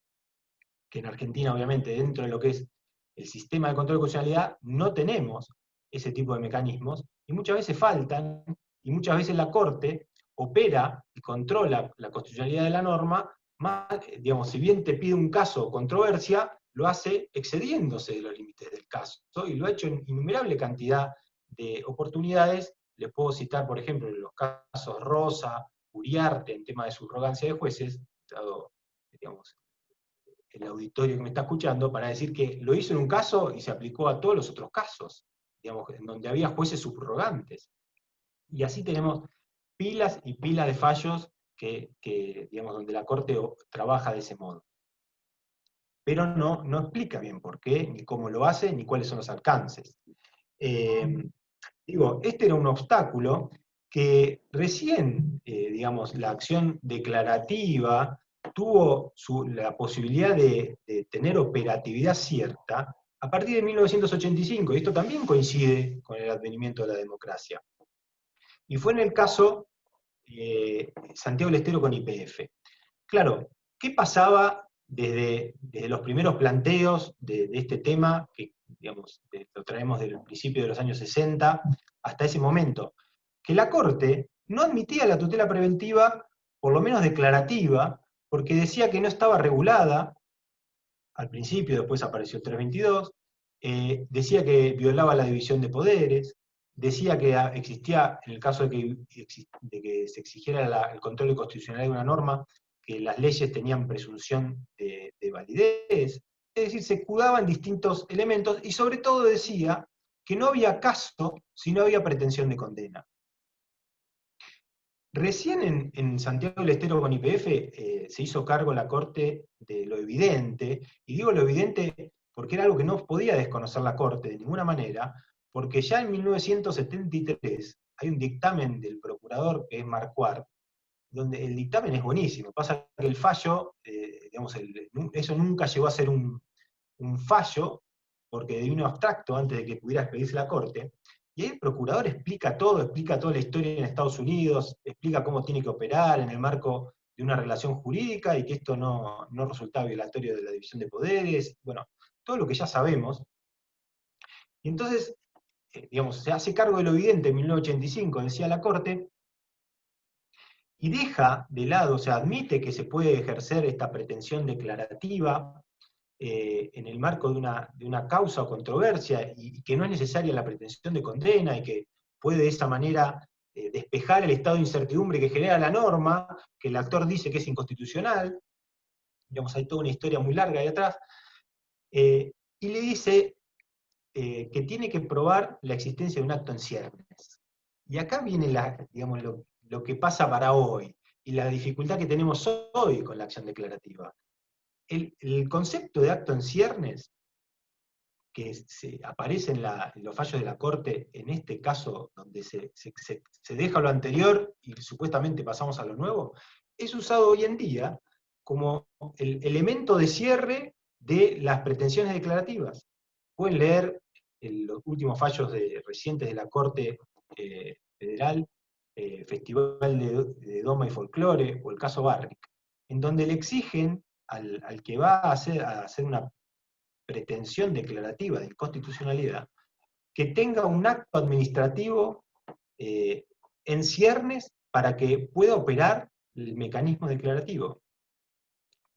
que en Argentina, obviamente, dentro de lo que es el sistema de control de constitucionalidad, no tenemos ese tipo de mecanismos, y muchas veces faltan, y muchas veces la Corte opera y controla la constitucionalidad de la norma, más, digamos, si bien te pide un caso o controversia, lo hace excediéndose de los límites del caso, y lo ha hecho en innumerable cantidad de oportunidades. Les puedo citar, por ejemplo, los casos Rosa, Uriarte, en tema de subrogancia de jueces, dado, digamos, el auditorio que me está escuchando, para decir que lo hizo en un caso y se aplicó a todos los otros casos, digamos, en donde había jueces subrogantes. Y así tenemos pilas y pilas de fallos digamos, donde la Corte trabaja de ese modo. Pero no explica bien por qué, ni cómo lo hace, ni cuáles son los alcances. Digo, este era un obstáculo que recién, digamos, la acción declarativa tuvo la posibilidad de tener operatividad cierta a partir de 1985, y esto también coincide con el advenimiento de la democracia. Y fue en el caso Santiago del Estero con YPF. Claro, ¿qué pasaba desde los primeros planteos de este tema, que digamos, lo traemos del principio de los años 60 hasta ese momento? Que la Corte no admitía la tutela preventiva, por lo menos declarativa, porque decía que no estaba regulada, al principio, después apareció 322, decía que violaba la división de poderes, decía que existía, en el caso de que se exigiera el control de constitucionalidad de una norma, que las leyes tenían presunción de validez, es decir, se escudaban distintos elementos, y sobre todo decía que no había caso si no había pretensión de condena. Recién en Santiago del Estero con YPF se hizo cargo la Corte de lo evidente, y digo lo evidente porque era algo que no podía desconocer la Corte de ninguna manera, porque ya en 1973 hay un dictamen del procurador que es Marquardt, donde el dictamen es buenísimo. Pasa que el fallo, digamos, eso nunca llegó a ser un fallo, porque vino abstracto antes de que pudiera expedirse la Corte, y ahí el procurador explica toda la historia en Estados Unidos, explica cómo tiene que operar en el marco de una relación jurídica, y que esto no resulta violatorio de la división de poderes, bueno, todo lo que ya sabemos. Y entonces, digamos, se hace cargo de lo evidente en 1985, decía la Corte, y deja de lado, o sea, admite que se puede ejercer esta pretensión declarativa en el marco de una causa o controversia, y que no es necesaria la pretensión de condena, y que puede de esa manera despejar el estado de incertidumbre que genera la norma, que el actor dice que es inconstitucional. Digamos, hay toda una historia muy larga ahí atrás, y le dice que tiene que probar la existencia de un acto en ciernes. Y acá viene digamos, lo que pasa para hoy, y la dificultad que tenemos hoy con la acción declarativa. El concepto de acto en ciernes, que aparece en los fallos de la Corte, en este caso donde se deja lo anterior y supuestamente pasamos a lo nuevo, es usado hoy en día como el elemento de cierre de las pretensiones declarativas. Pueden leer los últimos fallos recientes de la Corte Federal, Festival de Doma y Folclore, o el caso Barrick, en donde le exigen al que va a hacer una pretensión declarativa de inconstitucionalidad, que tenga un acto administrativo en ciernes para que pueda operar el mecanismo declarativo.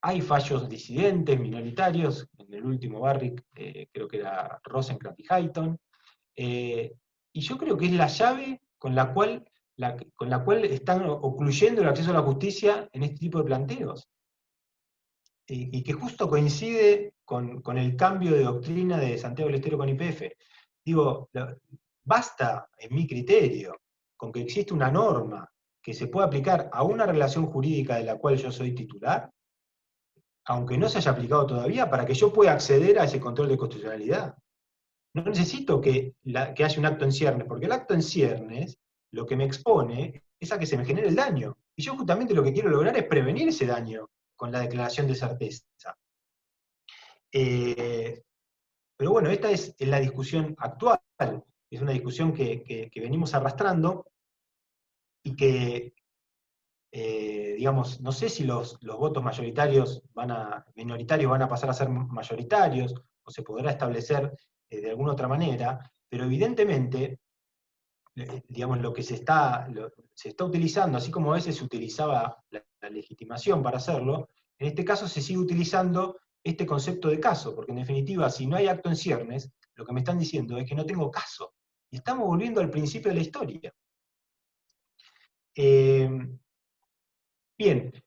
Hay fallos disidentes, minoritarios, en el último Barrick, creo que era Rosenkrantz y Hayton, y yo creo que es la llave con la cual están ocluyendo el acceso a la justicia en este tipo de planteos. Y que justo coincide con el cambio de doctrina de Santiago del Estero con YPF. Digo, basta, en mi criterio, con que existe una norma que se pueda aplicar a una relación jurídica de la cual yo soy titular, aunque no se haya aplicado todavía, para que yo pueda acceder a ese control de constitucionalidad. No necesito que haya un acto en ciernes, porque el acto en ciernes lo que me expone es a que se me genere el daño. Y yo justamente lo que quiero lograr es prevenir ese daño con la declaración de certeza. Pero bueno, esta es la discusión actual, es una discusión que venimos arrastrando, y que digamos, no sé si los votos minoritarios van a pasar a ser mayoritarios, o se podrá establecer de alguna otra manera, pero evidentemente, digamos, lo que se está utilizando, así como a veces se utilizaba la legitimación para hacerlo, en este caso se sigue utilizando este concepto de caso, porque en definitiva, si no hay acto en ciernes, lo que me están diciendo es que no tengo caso. Y estamos volviendo al principio de la historia. Bien,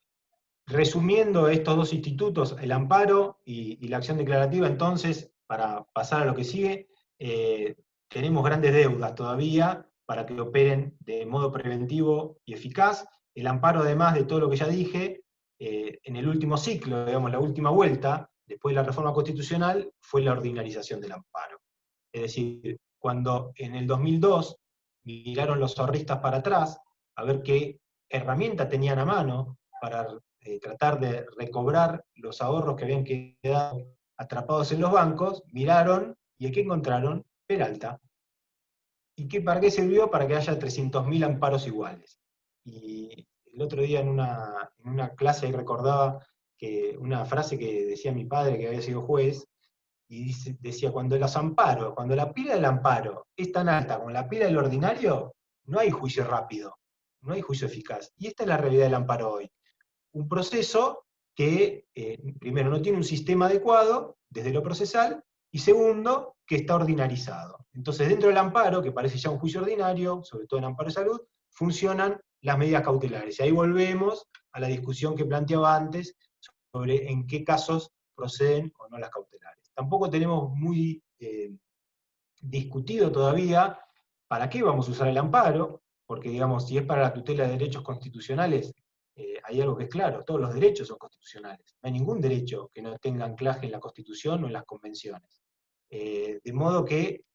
resumiendo estos dos institutos, el amparo y la acción declarativa, entonces, para pasar a lo que sigue, tenemos grandes deudas todavía para que operen de modo preventivo y eficaz. El amparo, además de todo lo que ya dije, en el último ciclo, digamos, la última vuelta, después de la reforma constitucional, fue la ordinarización del amparo. Es decir, cuando en el 2002 miraron los ahorristas para atrás, a ver qué herramienta tenían a mano para tratar de recobrar los ahorros que habían quedado atrapados en los bancos, miraron, ¿y qué encontraron? Peralta. ¿Y para qué sirvió? Para que haya 300.000 amparos iguales. Y el otro día en una clase ahí recordaba una frase que decía mi padre, que había sido juez, y decía, cuando la pila del amparo es tan alta como la pila del ordinario, no hay juicio rápido, no hay juicio eficaz. Y esta es la realidad del amparo hoy. Un proceso que, primero, no tiene un sistema adecuado desde lo procesal, y segundo, que está ordinarizado. Entonces, dentro del amparo, que parece ya un juicio ordinario, sobre todo en amparo de salud, funcionan las medidas cautelares. Y ahí volvemos a la discusión que planteaba antes sobre en qué casos proceden o no las cautelares. Tampoco tenemos muy discutido todavía para qué vamos a usar el amparo, porque, digamos, si es para la tutela de derechos constitucionales, hay algo que es claro, todos los derechos son constitucionales. No hay ningún derecho que no tenga anclaje en la Constitución o en las convenciones. De modo que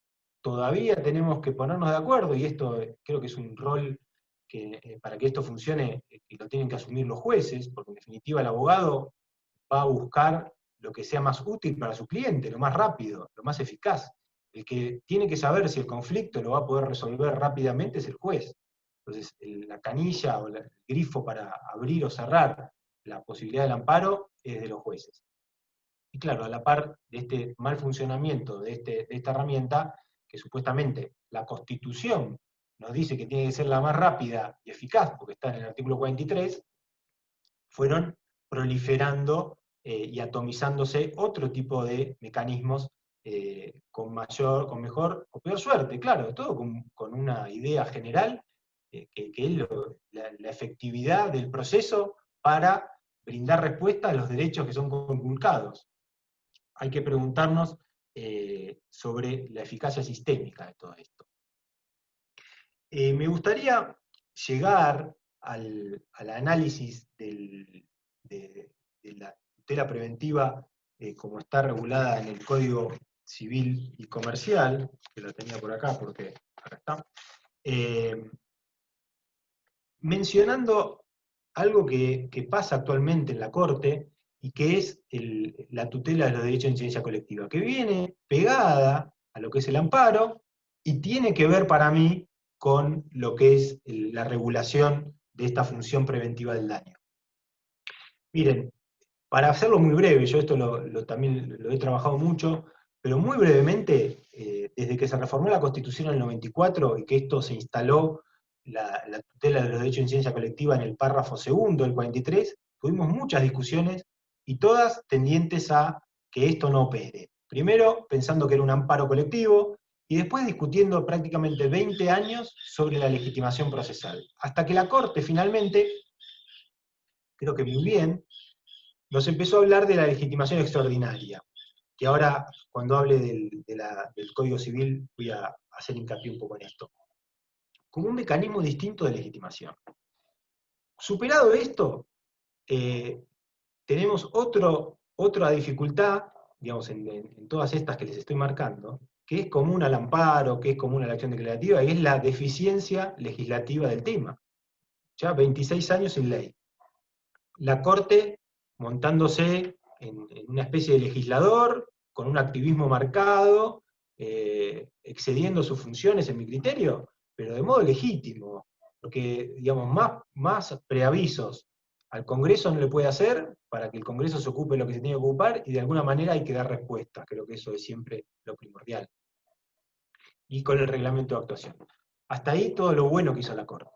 todavía tenemos que ponernos de acuerdo, y esto creo que es un rol que para que esto funcione, lo tienen que asumir los jueces, porque en definitiva el abogado va a buscar lo que sea más útil para su cliente, lo más rápido, lo más eficaz. El que tiene que saber si el conflicto lo va a poder resolver rápidamente es el juez. Entonces, la canilla o el grifo para abrir o cerrar la posibilidad del amparo es de los jueces. Y claro, a la par de este mal funcionamiento de esta herramienta, que supuestamente la Constitución nos dice que tiene que ser la más rápida y eficaz, porque está en el artículo 43, fueron proliferando y atomizándose otro tipo de mecanismos con mejor o peor suerte, claro, todo con una idea general, que es la efectividad del proceso para brindar respuesta a los derechos que son conculcados. Hay que preguntarnos sobre la eficacia sistémica de todo esto. Me gustaría llegar al análisis de la tutela preventiva como está regulada en el Código Civil y Comercial, que la tenía por acá porque acá está, mencionando algo que pasa actualmente en la Corte, y que es la tutela de los derechos de incidencia colectiva, que viene pegada a lo que es el amparo, y tiene que ver para mí con lo que es la regulación de esta función preventiva del daño. Miren, para hacerlo muy breve, yo esto también lo he trabajado mucho, pero muy brevemente, desde que se reformó la Constitución en el 94 y que esto se instaló, la tutela de los derechos de incidencia colectiva en el párrafo segundo del 43, tuvimos muchas discusiones y todas tendientes a que esto no opere. Primero, pensando que era un amparo colectivo, y después discutiendo prácticamente 20 años sobre la legitimación procesal. Hasta que la Corte finalmente, creo que muy bien, nos empezó a hablar de la legitimación extraordinaria, que ahora, cuando hable del Código Civil, voy a hacer hincapié un poco en esto, como un mecanismo distinto de legitimación. Superado esto, tenemos otra dificultad, digamos, en todas estas que les estoy marcando, que es común al amparo, que es común a la acción declarativa, y es la deficiencia legislativa del tema. Ya 26 años sin ley. La Corte montándose en una especie de legislador, con un activismo marcado, excediendo sus funciones en mi criterio, pero de modo legítimo. porque digamos, más preavisos al Congreso no le puede hacer para que el Congreso se ocupe de lo que se tiene que ocupar, y de alguna manera hay que dar respuestas. Creo que eso es siempre lo primordial. Y con el reglamento de actuación. Hasta ahí todo lo bueno que hizo la Corte.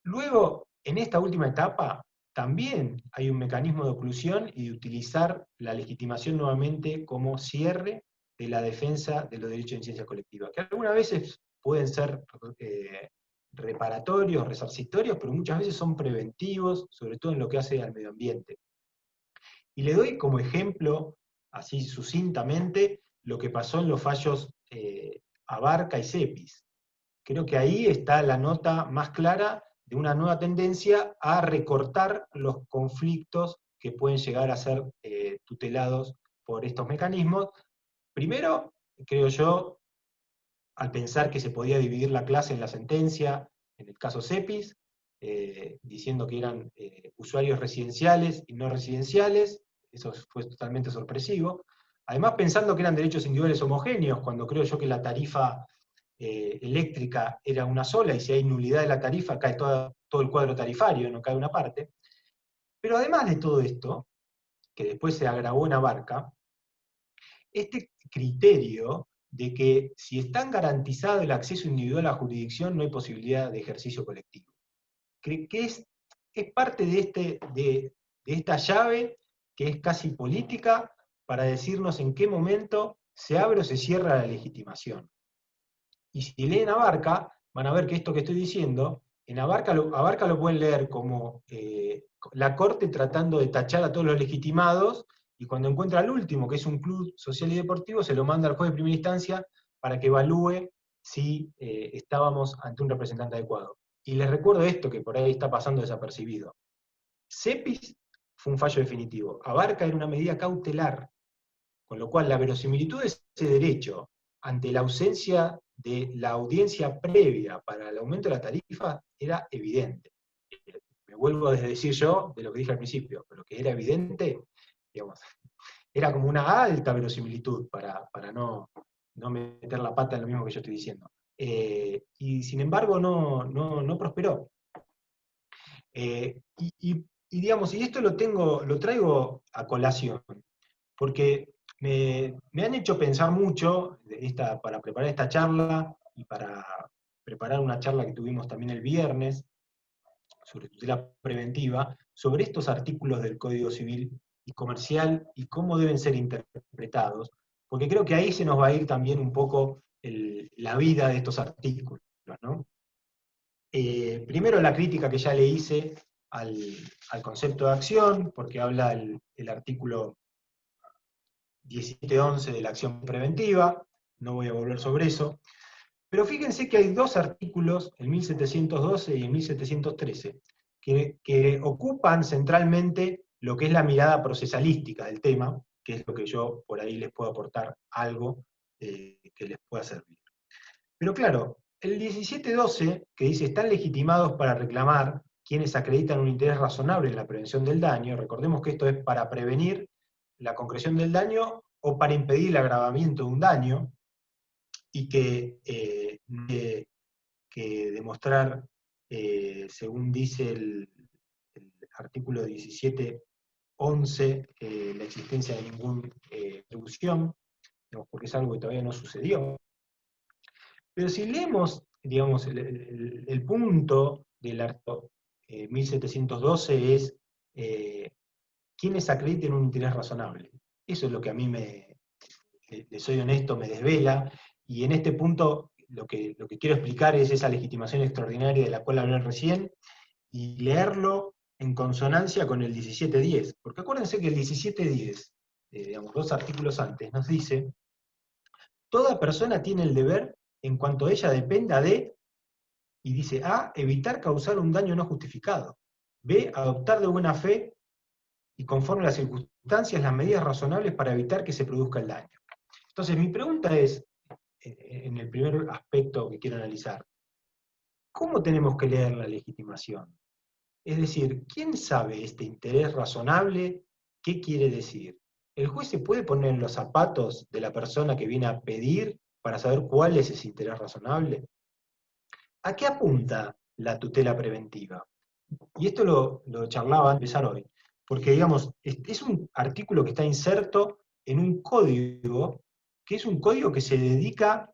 Luego, en esta última etapa, también hay un mecanismo de oclusión y de utilizar la legitimación nuevamente como cierre de la defensa de los derechos en ciencia colectiva, que algunas veces pueden ser reparatorios, resarcitorios, pero muchas veces son preventivos, sobre todo en lo que hace al medio ambiente. Y le doy como ejemplo, así sucintamente, lo que pasó en los fallos Abarca y Cepis. Creo que ahí está la nota más clara de una nueva tendencia a recortar los conflictos que pueden llegar a ser tutelados por estos mecanismos. Primero, creo yo, al pensar que se podía dividir la clase en la sentencia, en el caso Cepis, diciendo que eran usuarios residenciales y no residenciales, eso fue totalmente sorpresivo. Además, pensando que eran derechos individuales homogéneos, cuando creo yo que la tarifa eléctrica era una sola, y si hay nulidad de la tarifa cae todo el cuadro tarifario, no cae una parte. Pero además de todo esto, que después se agravó en Abarca, este criterio de que si está garantizado el acceso individual a la jurisdicción no hay posibilidad de ejercicio colectivo. Que es parte de esta llave que es casi política para decirnos en qué momento se abre o se cierra la legitimación. Y si leen Abarca, van a ver que esto que estoy diciendo, en Abarca lo pueden leer como la Corte tratando de tachar a todos los legitimados, y cuando encuentra al último, que es un club social y deportivo, se lo manda al juez de primera instancia para que evalúe si estábamos ante un representante adecuado. Y les recuerdo esto que por ahí está pasando desapercibido. Cepis fue un fallo definitivo. Abarca era una medida cautelar, con lo cual la verosimilitud de ese derecho ante la ausencia de la audiencia previa para el aumento de la tarifa era evidente. Me vuelvo a decir yo de lo que dije al principio, pero que era evidente, digamos, era como una alta verosimilitud para no meter la pata en lo mismo que yo estoy diciendo. Y sin embargo no prosperó. Digamos, y esto lo traigo a colación, porque me han hecho pensar mucho para preparar esta charla y para preparar una charla que tuvimos también el viernes sobre tutela preventiva, sobre estos artículos del Código Civil y Comercial y cómo deben ser interpretados, porque creo que ahí se nos va a ir también un poco la vida de estos artículos, ¿no? Primero la crítica que ya le hice al concepto de acción, porque habla el artículo 17.11 de la acción preventiva, no voy a volver sobre eso, pero fíjense que hay dos artículos, el 1712 y el 1713, que ocupan centralmente lo que es la mirada procesalística del tema, que es lo que yo por ahí les puedo aportar algo que les pueda servir. Pero claro, el 1712, que dice, están legitimados para reclamar quienes acreditan un interés razonable en la prevención del daño, recordemos que esto es para prevenir la concreción del daño o para impedir el agravamiento de un daño, y que demostrar, según dice el artículo 17.11, la existencia de ninguna atribución, porque es algo que todavía no sucedió. Pero si leemos, digamos, el punto del artículo 1712 es quienes acrediten un interés razonable. Eso es lo que a mí les soy honesto, me desvela, y en este punto lo que quiero explicar es esa legitimación extraordinaria de la cual hablé recién, y leerlo en consonancia con el 1710, porque acuérdense que el 1710, digamos, dos artículos antes, nos dice, toda persona tiene el deber, en cuanto a ella dependa de, y dice A, evitar causar un daño no justificado, B, adoptar de buena fe y conforme a las circunstancias las medidas razonables para evitar que se produzca el daño. Entonces mi pregunta es, en el primer aspecto que quiero analizar, ¿cómo tenemos que leer la legitimación? Es decir, ¿quién sabe este interés razonable qué quiere decir? ¿El juez se puede poner en los zapatos de la persona que viene a pedir para saber cuál es ese interés razonable? ¿A qué apunta la tutela preventiva. Y esto lo charlaba antes de empezar hoy, porque digamos, es un artículo que está inserto en un código, que es un código que se dedica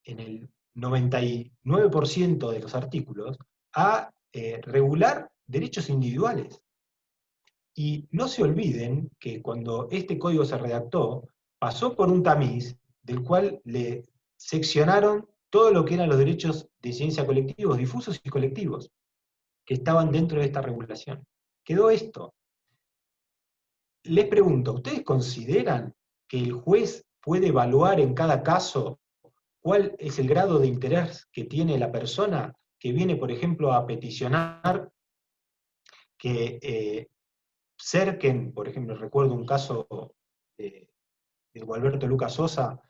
en el 99% de los artículos a regular derechos individuales. Y no se olviden que cuando este código se redactó, pasó por un tamiz del cual le seccionaron todo lo que eran los derechos de incidencia colectivos, difusos y colectivos, que estaban dentro de esta regulación. Quedó esto. Les pregunto, ¿ustedes consideran que el juez puede evaluar en cada caso cuál es el grado de interés que tiene la persona que viene, por ejemplo, a peticionar que cerquen, por ejemplo, recuerdo un caso de Gualberto Lucas Sosa,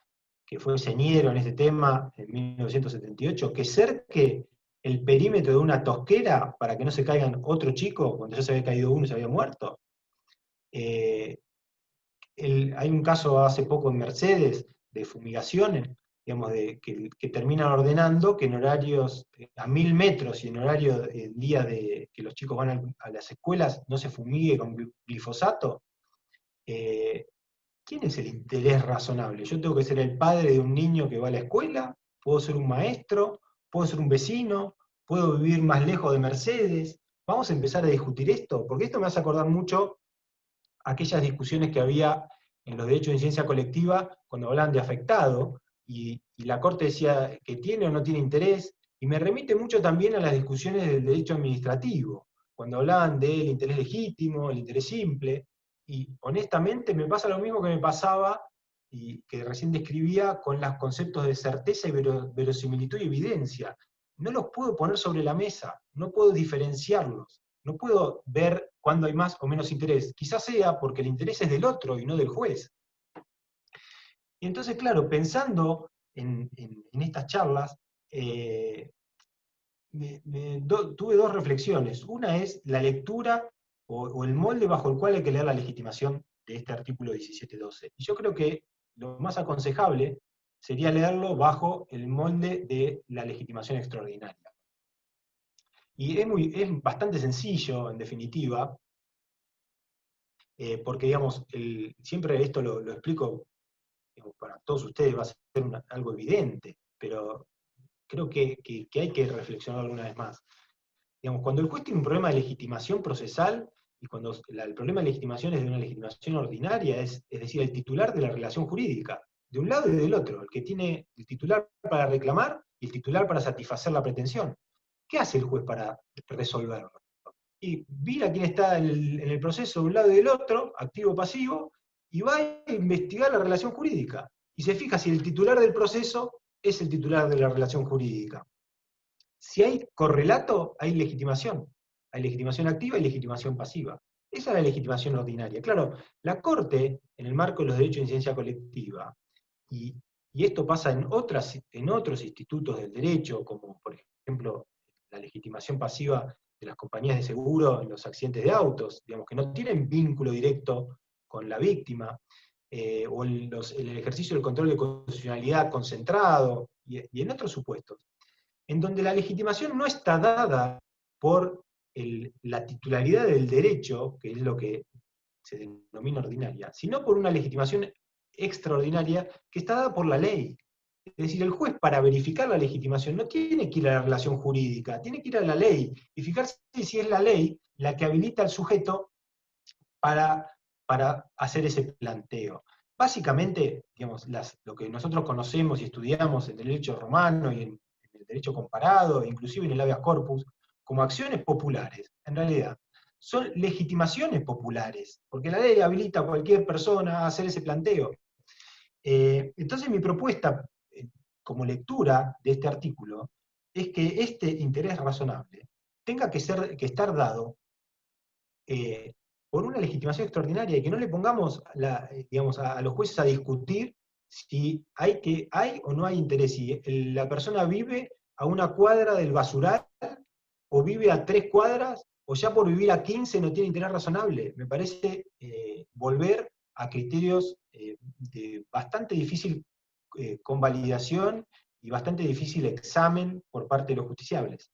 que fue señero en este tema en 1978, que cerque el perímetro de una tosquera para que no se caigan otro chico, cuando ya se había caído uno y se había muerto? Hay un caso hace poco en Mercedes de fumigaciones, digamos, que terminan ordenando que en horarios a 1000 metros y en horario del día de que los chicos van a las escuelas no se fumigue con glifosato. ¿Quién es el interés razonable? ¿Yo tengo que ser el padre de un niño que va a la escuela? ¿Puedo ser un maestro? ¿Puedo ser un vecino? ¿Puedo vivir más lejos de Mercedes? ¿Vamos a empezar a discutir esto? Porque esto me hace acordar mucho aquellas discusiones que había en los derechos de incidencia colectiva cuando hablaban de afectado, y la Corte decía que tiene o no tiene interés, y me remite mucho también a las discusiones del derecho administrativo, cuando hablaban del interés legítimo, el interés simple, y honestamente me pasa lo mismo que me pasaba, y que recién describía, con los conceptos de certeza y verosimilitud y evidencia. No los puedo poner sobre la mesa, no puedo diferenciarlos. No puedo ver cuándo hay más o menos interés. Quizás sea porque el interés es del otro y no del juez. Y entonces, claro, pensando en estas charlas, tuve dos reflexiones. Una es la lectura o el molde bajo el cual hay que leer la legitimación de este artículo 17.12. Y yo creo que lo más aconsejable sería leerlo bajo el molde de la legitimación extraordinaria. Y es bastante sencillo, en definitiva, porque, digamos, siempre esto lo explico, digamos, para todos ustedes va a ser algo evidente, pero creo que hay que reflexionar alguna vez más. Digamos, cuando el juez tiene un problema de legitimación procesal, y cuando el problema de legitimación es de una legitimación ordinaria, es decir, el titular de la relación jurídica, de un lado y del otro, el que tiene el titular para reclamar y el titular para satisfacer la pretensión. ¿Qué hace el juez para resolverlo? Y mira quién está en el proceso de un lado y del otro, activo o pasivo, y va a investigar la relación jurídica. Y se fija si el titular del proceso es el titular de la relación jurídica. Si hay correlato, hay legitimación. Hay legitimación activa y legitimación pasiva. Esa es la legitimación ordinaria. Claro, la Corte, en el marco de los derechos de incidencia colectiva, y esto pasa en otros institutos del derecho, como por ejemplo la legitimación pasiva de las compañías de seguro en los accidentes de autos, digamos, que no tienen vínculo directo con la víctima, o el ejercicio del control de constitucionalidad concentrado, y en otros supuestos, en donde la legitimación no está dada por la titularidad del derecho, que es lo que se denomina ordinaria, sino por una legitimación extraordinaria que está dada por la ley. Es decir, el juez, para verificar la legitimación, no tiene que ir a la relación jurídica, tiene que ir a la ley y fijarse si es la ley la que habilita al sujeto para hacer ese planteo. Básicamente, digamos, lo que nosotros conocemos y estudiamos en derecho romano y en el derecho comparado, inclusive en el habeas corpus, como acciones populares, en realidad, son legitimaciones populares, porque la ley habilita a cualquier persona a hacer ese planteo. Entonces mi propuesta, como lectura de este artículo, es que este interés razonable tenga que estar dado por una legitimación extraordinaria, y que no le pongamos digamos, a los jueces a discutir si hay o no hay interés, si la persona vive a una cuadra del basural, o vive a 3 cuadras, o ya por vivir a 15 no tiene interés razonable. Me parece volver a criterios de bastante difícil convalidación y bastante difícil examen por parte de los justiciables.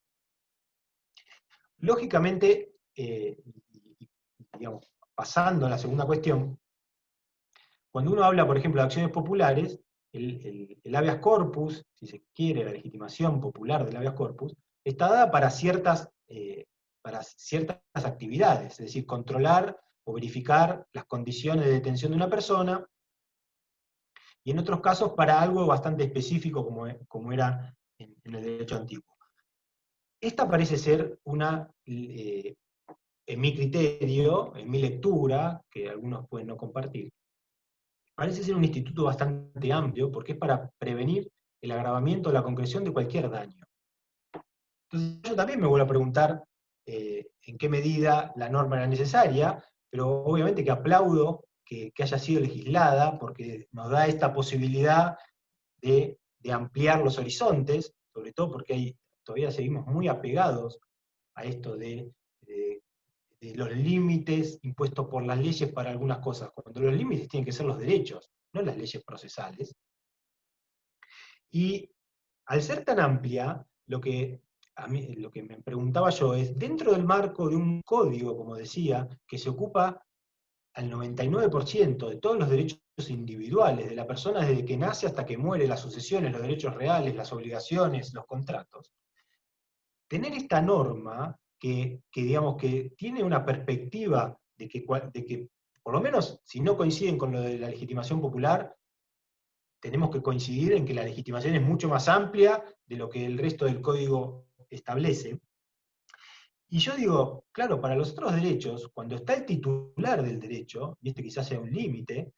Lógicamente, digamos, pasando a la segunda cuestión, cuando uno habla, por ejemplo, de acciones populares, el habeas corpus, si se quiere, la legitimación popular del habeas corpus, está dada para ciertas actividades, es decir, controlar o verificar las condiciones de detención de una persona, y en otros casos para algo bastante específico como era en el derecho antiguo. Esta parece ser en mi criterio, en mi lectura, que algunos pueden no compartir, parece ser un instituto bastante amplio porque es para prevenir el agravamiento o la concreción de cualquier daño. Entonces yo también me vuelvo a preguntar en qué medida la norma era necesaria, pero obviamente que aplaudo que haya sido legislada porque nos da esta posibilidad de ampliar los horizontes, sobre todo porque todavía seguimos muy apegados a esto de los límites impuestos por las leyes para algunas cosas, cuando los límites tienen que ser los derechos, no las leyes procesales. Y al ser tan amplia, lo que me preguntaba yo es, dentro del marco de un código, como decía, que se ocupa al 99% de todos los derechos individuales de la persona desde que nace hasta que muere, las sucesiones, los derechos reales, las obligaciones, los contratos, tener esta norma digamos que tiene una perspectiva de que, por lo menos, si no coinciden con lo de la legitimación popular, tenemos que coincidir en que la legitimación es mucho más amplia de lo que el resto del código establece. Y yo digo, claro, para los otros derechos, cuando está el titular del derecho, y este quizás sea un límite,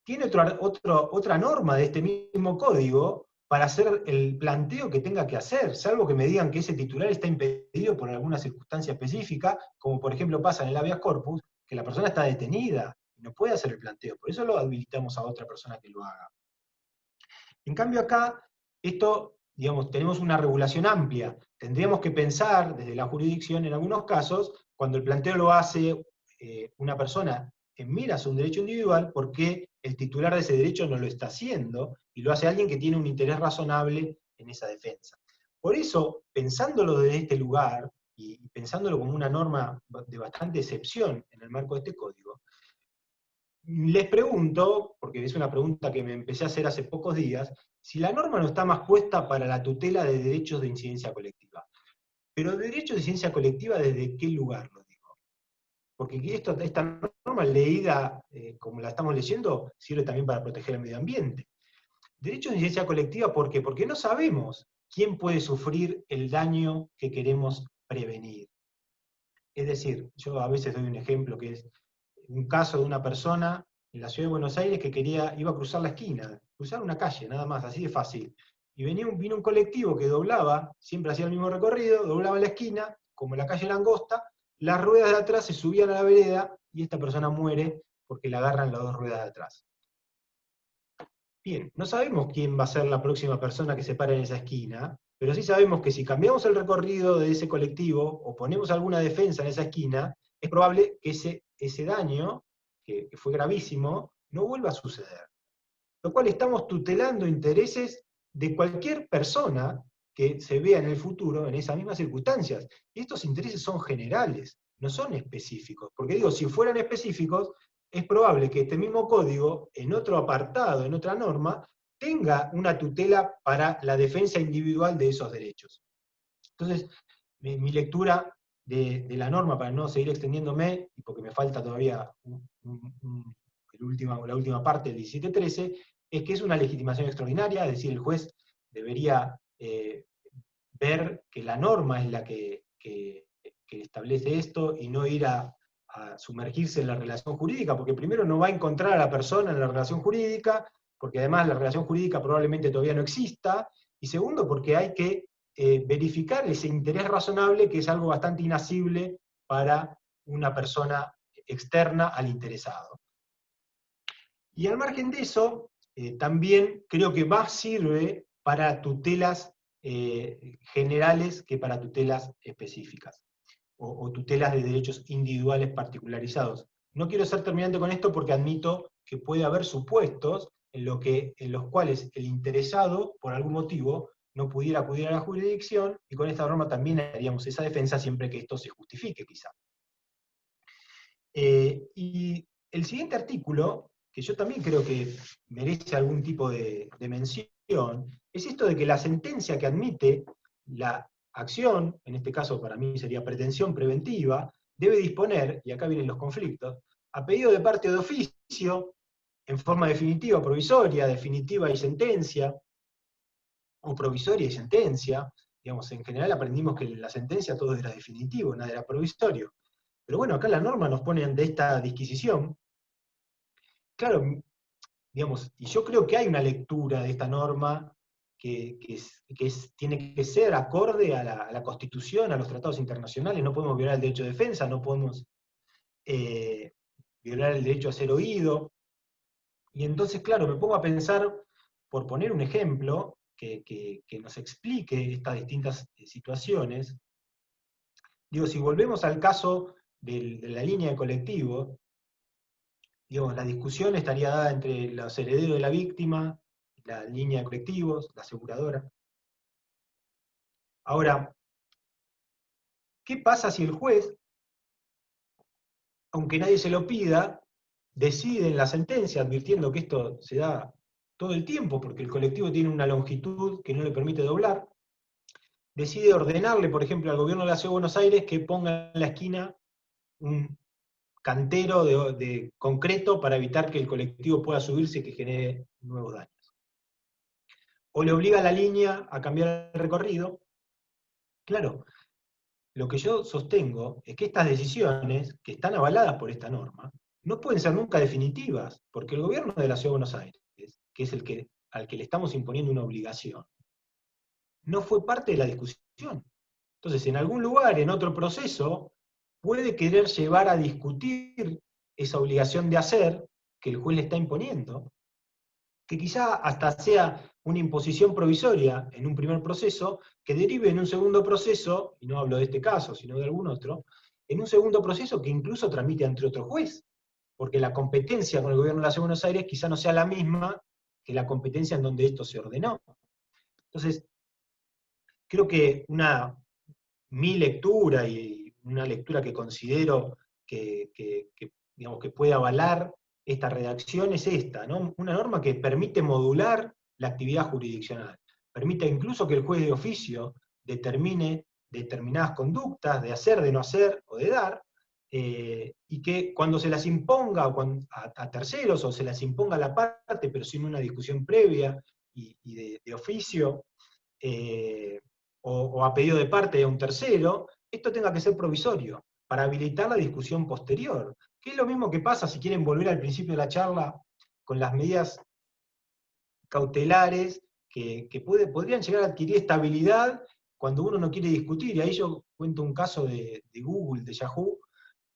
tiene otra norma de este mismo código para hacer el planteo que tenga que hacer, salvo que me digan que ese titular está impedido por alguna circunstancia específica, como por ejemplo pasa en el habeas corpus, que la persona está detenida y no puede hacer el planteo, por eso lo habilitamos a otra persona que lo haga. En cambio acá, esto, digamos, tenemos una regulación amplia, tendríamos que pensar desde la jurisdicción en algunos casos, cuando el planteo lo hace una persona en miras a un derecho individual, porque el titular de ese derecho no lo está haciendo, y lo hace alguien que tiene un interés razonable en esa defensa. Por eso, pensándolo desde este lugar, y pensándolo como una norma de bastante excepción en el marco de este código, les pregunto, porque es una pregunta que me empecé a hacer hace pocos días, si la norma no está más puesta para la tutela de derechos de incidencia colectiva. Pero derechos de incidencia colectiva, ¿desde qué lugar lo digo? Porque esta norma leída como la estamos leyendo sirve también para proteger el medio ambiente. Derechos de incidencia colectiva, ¿por qué? Porque no sabemos quién puede sufrir el daño que queremos prevenir. Es decir, yo a veces doy un ejemplo que es un caso de una persona en la ciudad de Buenos Aires que iba a cruzar la esquina, cruzar una calle, nada más, así de fácil. Y vino un colectivo que doblaba, siempre hacía el mismo recorrido, doblaba la esquina, como la calle era angosta, las ruedas de atrás se subían a la vereda y esta persona muere porque le agarran las dos ruedas de atrás. Bien, no sabemos quién va a ser la próxima persona que se pare en esa esquina, pero sí sabemos que si cambiamos el recorrido de ese colectivo o ponemos alguna defensa en esa esquina, es probable que ese daño, que fue gravísimo, no vuelva a suceder. Lo cual estamos tutelando intereses de cualquier persona que se vea en el futuro en esas mismas circunstancias. Y estos intereses son generales, no son específicos. Porque digo, si fueran específicos, es probable que este mismo código, en otro apartado, en otra norma, tenga una tutela para la defensa individual de esos derechos. Entonces, mi lectura de la norma, para no seguir extendiéndome, y porque me falta todavía la última parte del 1713, es que es una legitimación extraordinaria, es decir, el juez debería ver que la norma es la que establece esto y no ir a sumergirse en la relación jurídica, porque primero no va a encontrar a la persona en la relación jurídica, porque además la relación jurídica probablemente todavía no exista, y segundo porque hay que verificar ese interés razonable, que es algo bastante inasible para una persona externa al interesado. Y al margen de eso, también creo que más sirve para tutelas generales que para tutelas específicas, o tutelas de derechos individuales particularizados. No quiero ser terminante con esto porque admito que puede haber supuestos en los cuales el interesado, por algún motivo, no pudiera acudir a la jurisdicción, y con esta norma también haríamos esa defensa siempre que esto se justifique, quizá. Y el siguiente artículo, que yo también creo que merece algún tipo de mención, es esto de que la sentencia que admite la acción, en este caso para mí sería pretensión preventiva, debe disponer, y acá vienen los conflictos, a pedido de parte o de oficio, en forma definitiva, provisoria, definitiva y sentencia, o provisoria y sentencia. Digamos, en general aprendimos que en la sentencia todo era definitivo, nada era provisorio. Pero bueno, acá la norma nos pone ante esta disquisición. Claro, digamos, y yo creo que hay una lectura de esta norma que tiene que ser acorde a la Constitución, a los tratados internacionales. No podemos violar el derecho de defensa, no podemos violar el derecho a ser oído. Y entonces, claro, me pongo a pensar, por poner un ejemplo, que nos explique estas distintas situaciones. Digo, si volvemos al caso de la línea de colectivo, digamos, la discusión estaría dada entre los herederos de la víctima, la línea de colectivos, la aseguradora. Ahora, ¿qué pasa si el juez, aunque nadie se lo pida, decide en la sentencia, advirtiendo que esto se da todo el tiempo, porque el colectivo tiene una longitud que no le permite doblar, decide ordenarle, por ejemplo, al gobierno de la Ciudad de Buenos Aires que ponga en la esquina un cantero de concreto para evitar que el colectivo pueda subirse y que genere nuevos daños? O le obliga a la línea a cambiar el recorrido. Claro, lo que yo sostengo es que estas decisiones, que están avaladas por esta norma, no pueden ser nunca definitivas, porque el gobierno de la Ciudad de Buenos Aires, que es al que le estamos imponiendo una obligación, no fue parte de la discusión. Entonces, en algún lugar, en otro proceso, puede querer llevar a discutir esa obligación de hacer que el juez le está imponiendo, que quizá hasta sea una imposición provisoria en un primer proceso, que derive en un segundo proceso, y no hablo de este caso, sino de algún otro, en un segundo proceso que incluso tramite ante otro juez, porque la competencia con el gobierno de la Ciudad de Buenos Aires quizá no sea la misma que la competencia en donde esto se ordenó. Entonces, creo que mi lectura, y una lectura que considero digamos, que puede avalar esta redacción, es esta, ¿no? Una norma que permite modular la actividad jurisdiccional, permite incluso que el juez de oficio determine determinadas conductas, de hacer, de no hacer o de dar, y que cuando se las imponga a terceros, o se las imponga a la parte, pero sin una discusión previa y de oficio, o a pedido de parte de un tercero, esto tenga que ser provisorio, para habilitar la discusión posterior. Que es lo mismo que pasa, si quieren volver al principio de la charla, con las medidas cautelares que podrían llegar a adquirir estabilidad cuando uno no quiere discutir. Y ahí yo cuento un caso de Google, de Yahoo,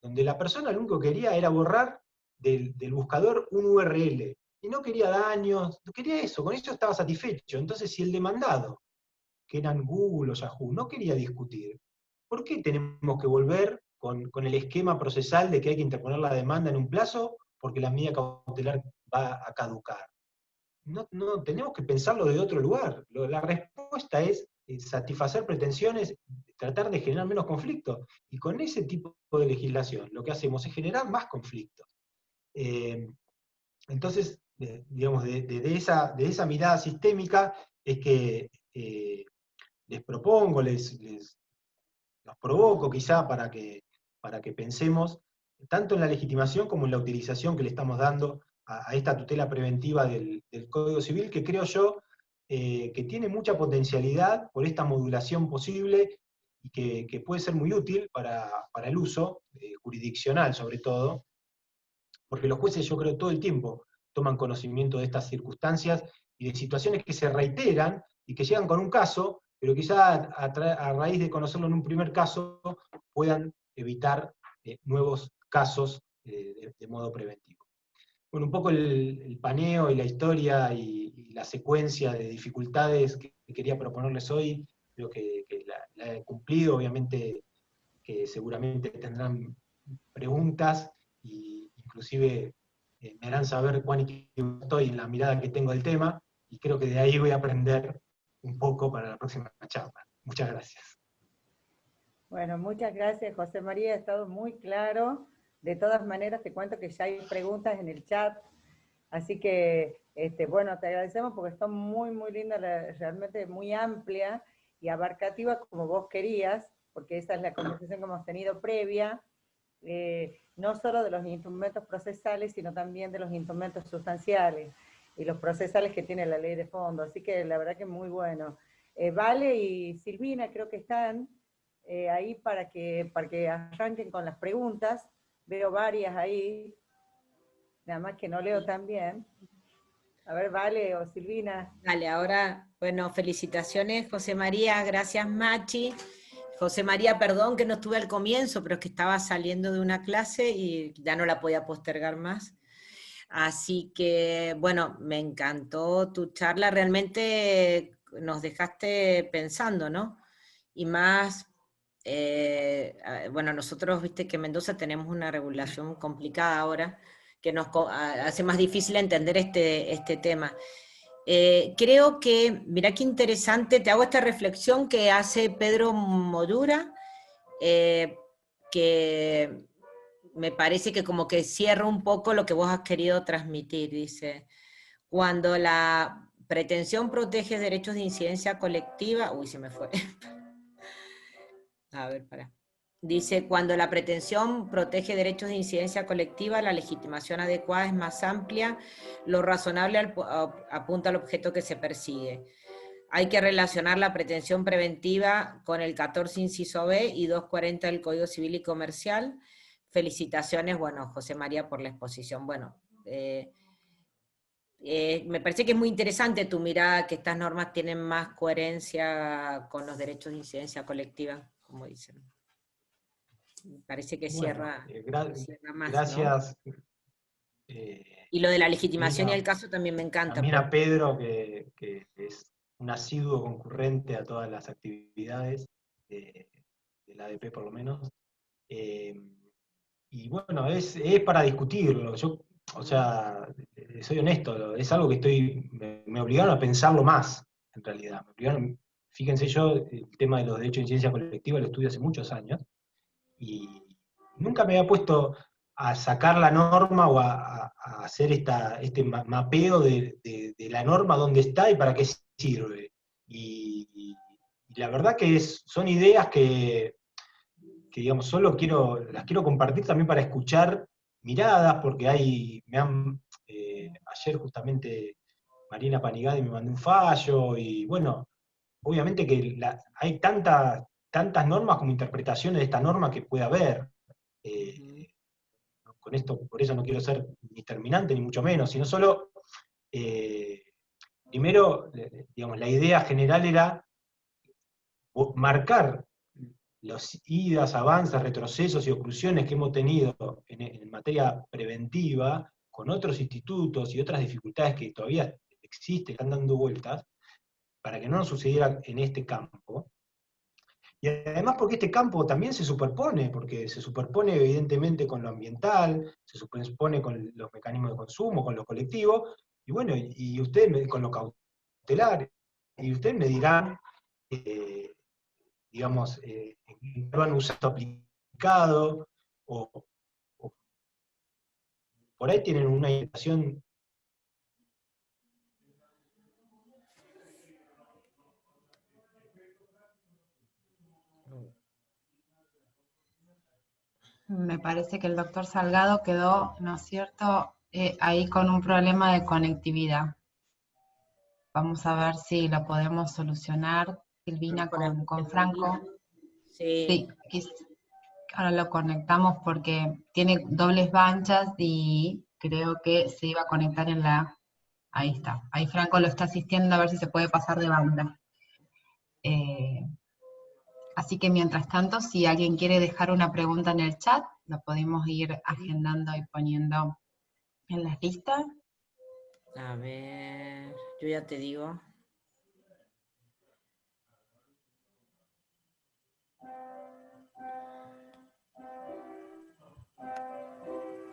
donde la persona lo único que quería era borrar del buscador un URL, y no quería daños, quería eso, con eso estaba satisfecho. Entonces, si el demandado, que eran Google o Yahoo, no quería discutir, ¿por qué tenemos que volver con el esquema procesal de que hay que interponer la demanda en un plazo porque la medida cautelar va a caducar? No, tenemos que pensarlo de otro lugar. La respuesta es satisfacer pretensiones, tratar de generar menos conflictos. Y con ese tipo de legislación lo que hacemos es generar más conflictos. Entonces, digamos, de esa mirada sistémica es que les propongo, los provoco quizá para que pensemos tanto en la legitimación como en la utilización que le estamos dando a esta tutela preventiva del Código Civil, que creo yo que tiene mucha potencialidad por esta modulación posible, y que puede ser muy útil para el uso jurisdiccional sobre todo, porque los jueces, yo creo, todo el tiempo toman conocimiento de estas circunstancias y de situaciones que se reiteran y que llegan con un caso, pero quizá a raíz de conocerlo en un primer caso puedan evitar nuevos casos de modo preventivo. Bueno, un poco el paneo y la historia y la secuencia de dificultades que quería proponerles hoy, creo que la he cumplido. Obviamente que seguramente tendrán preguntas, y inclusive me harán saber cuán equivocado estoy en la mirada que tengo del tema, y creo que de ahí voy a aprender un poco para la próxima charla. Muchas gracias. Bueno, muchas gracias, José María, ha estado muy claro. De todas maneras, te cuento que ya hay preguntas en el chat, así que, bueno, te agradecemos porque está muy, muy linda, realmente muy amplia y abarcativa como vos querías, porque esa es la conversación que hemos tenido previa, no solo de los instrumentos procesales, sino también de los instrumentos sustanciales y los procesales que tiene la ley de fondo, así que la verdad que muy bueno. Vale y Silvina creo que están ahí para que arranquen con las preguntas, veo varias ahí, nada más que no leo tan bien. A ver, Vale o Silvina. Dale, ahora, bueno, felicitaciones, José María, gracias, Machi. José María, perdón que no estuve al comienzo, pero es que estaba saliendo de una clase y ya no la podía postergar más. Así que, bueno, me encantó tu charla, realmente nos dejaste pensando, ¿no? Y más, bueno, nosotros, viste que en Mendoza tenemos una regulación complicada ahora, que nos hace más difícil entender este tema. Creo que, mirá qué interesante, te hago esta reflexión que hace Pedro Modura, que me parece que como que cierra un poco lo que vos has querido transmitir. Dice, cuando la pretensión protege derechos de incidencia colectiva, uy, se me fue. A ver, para. Dice, cuando la pretensión protege derechos de incidencia colectiva, la legitimación adecuada es más amplia, lo razonable apunta al objeto que se persigue. Hay que relacionar la pretensión preventiva con el 14 inciso B y 240 del Código Civil y Comercial. Felicitaciones, bueno, José María, por la exposición. Bueno, me parece que es muy interesante tu mirada, que estas normas tienen más coherencia con los derechos de incidencia colectiva, como dicen. Me parece que cierra, cierra más, gracias. ¿no? Y lo de la legitimación y También el caso también me encanta. también a Pedro, que es un asiduo concurrente a todas las actividades de la ADP por lo menos. Y bueno, es para discutirlo. Yo, o sea, soy honesto, es algo que me obligaron a pensarlo más, en realidad. Fíjense, yo el tema de los derechos de incidencia colectiva lo estudio hace muchos años, y nunca me había puesto a sacar la norma o a hacer este mapeo de la norma, dónde está y para qué sirve. Y la verdad que son ideas que digamos, las quiero compartir también para escuchar miradas, porque ayer justamente Marina Panigadi me mandó un fallo, y bueno, obviamente que hay tantas normas como interpretaciones de esta norma que puede haber. Con esto, por eso no quiero ser ni terminante, ni mucho menos, sino solo, primero, digamos, la idea general era marcar los idas, avances, retrocesos y oclusiones que hemos tenido en materia preventiva con otros institutos y otras dificultades que todavía existen, están dando vueltas, para que no nos sucediera en este campo. Y además porque este campo también se superpone, porque se superpone evidentemente con lo ambiental, se superpone con los mecanismos de consumo, con lo colectivo, y bueno, y ustedes con lo cautelar, y ustedes me dirán, digamos, lo han usado aplicado, o por ahí tienen una interpretación. Me parece que el doctor Salgado quedó, ¿no es cierto?, ahí con un problema de conectividad. Vamos a ver si lo podemos solucionar, Silvina, con Franco. Sí. Sí, ahora lo conectamos porque tiene dobles banchas y creo que se iba a conectar en la... Ahí está. Ahí Franco lo está asistiendo a ver si se puede pasar de banda. Así que mientras tanto, si alguien quiere dejar una pregunta en el chat, lo podemos ir agendando y poniendo en las listas. A ver, yo ya te digo.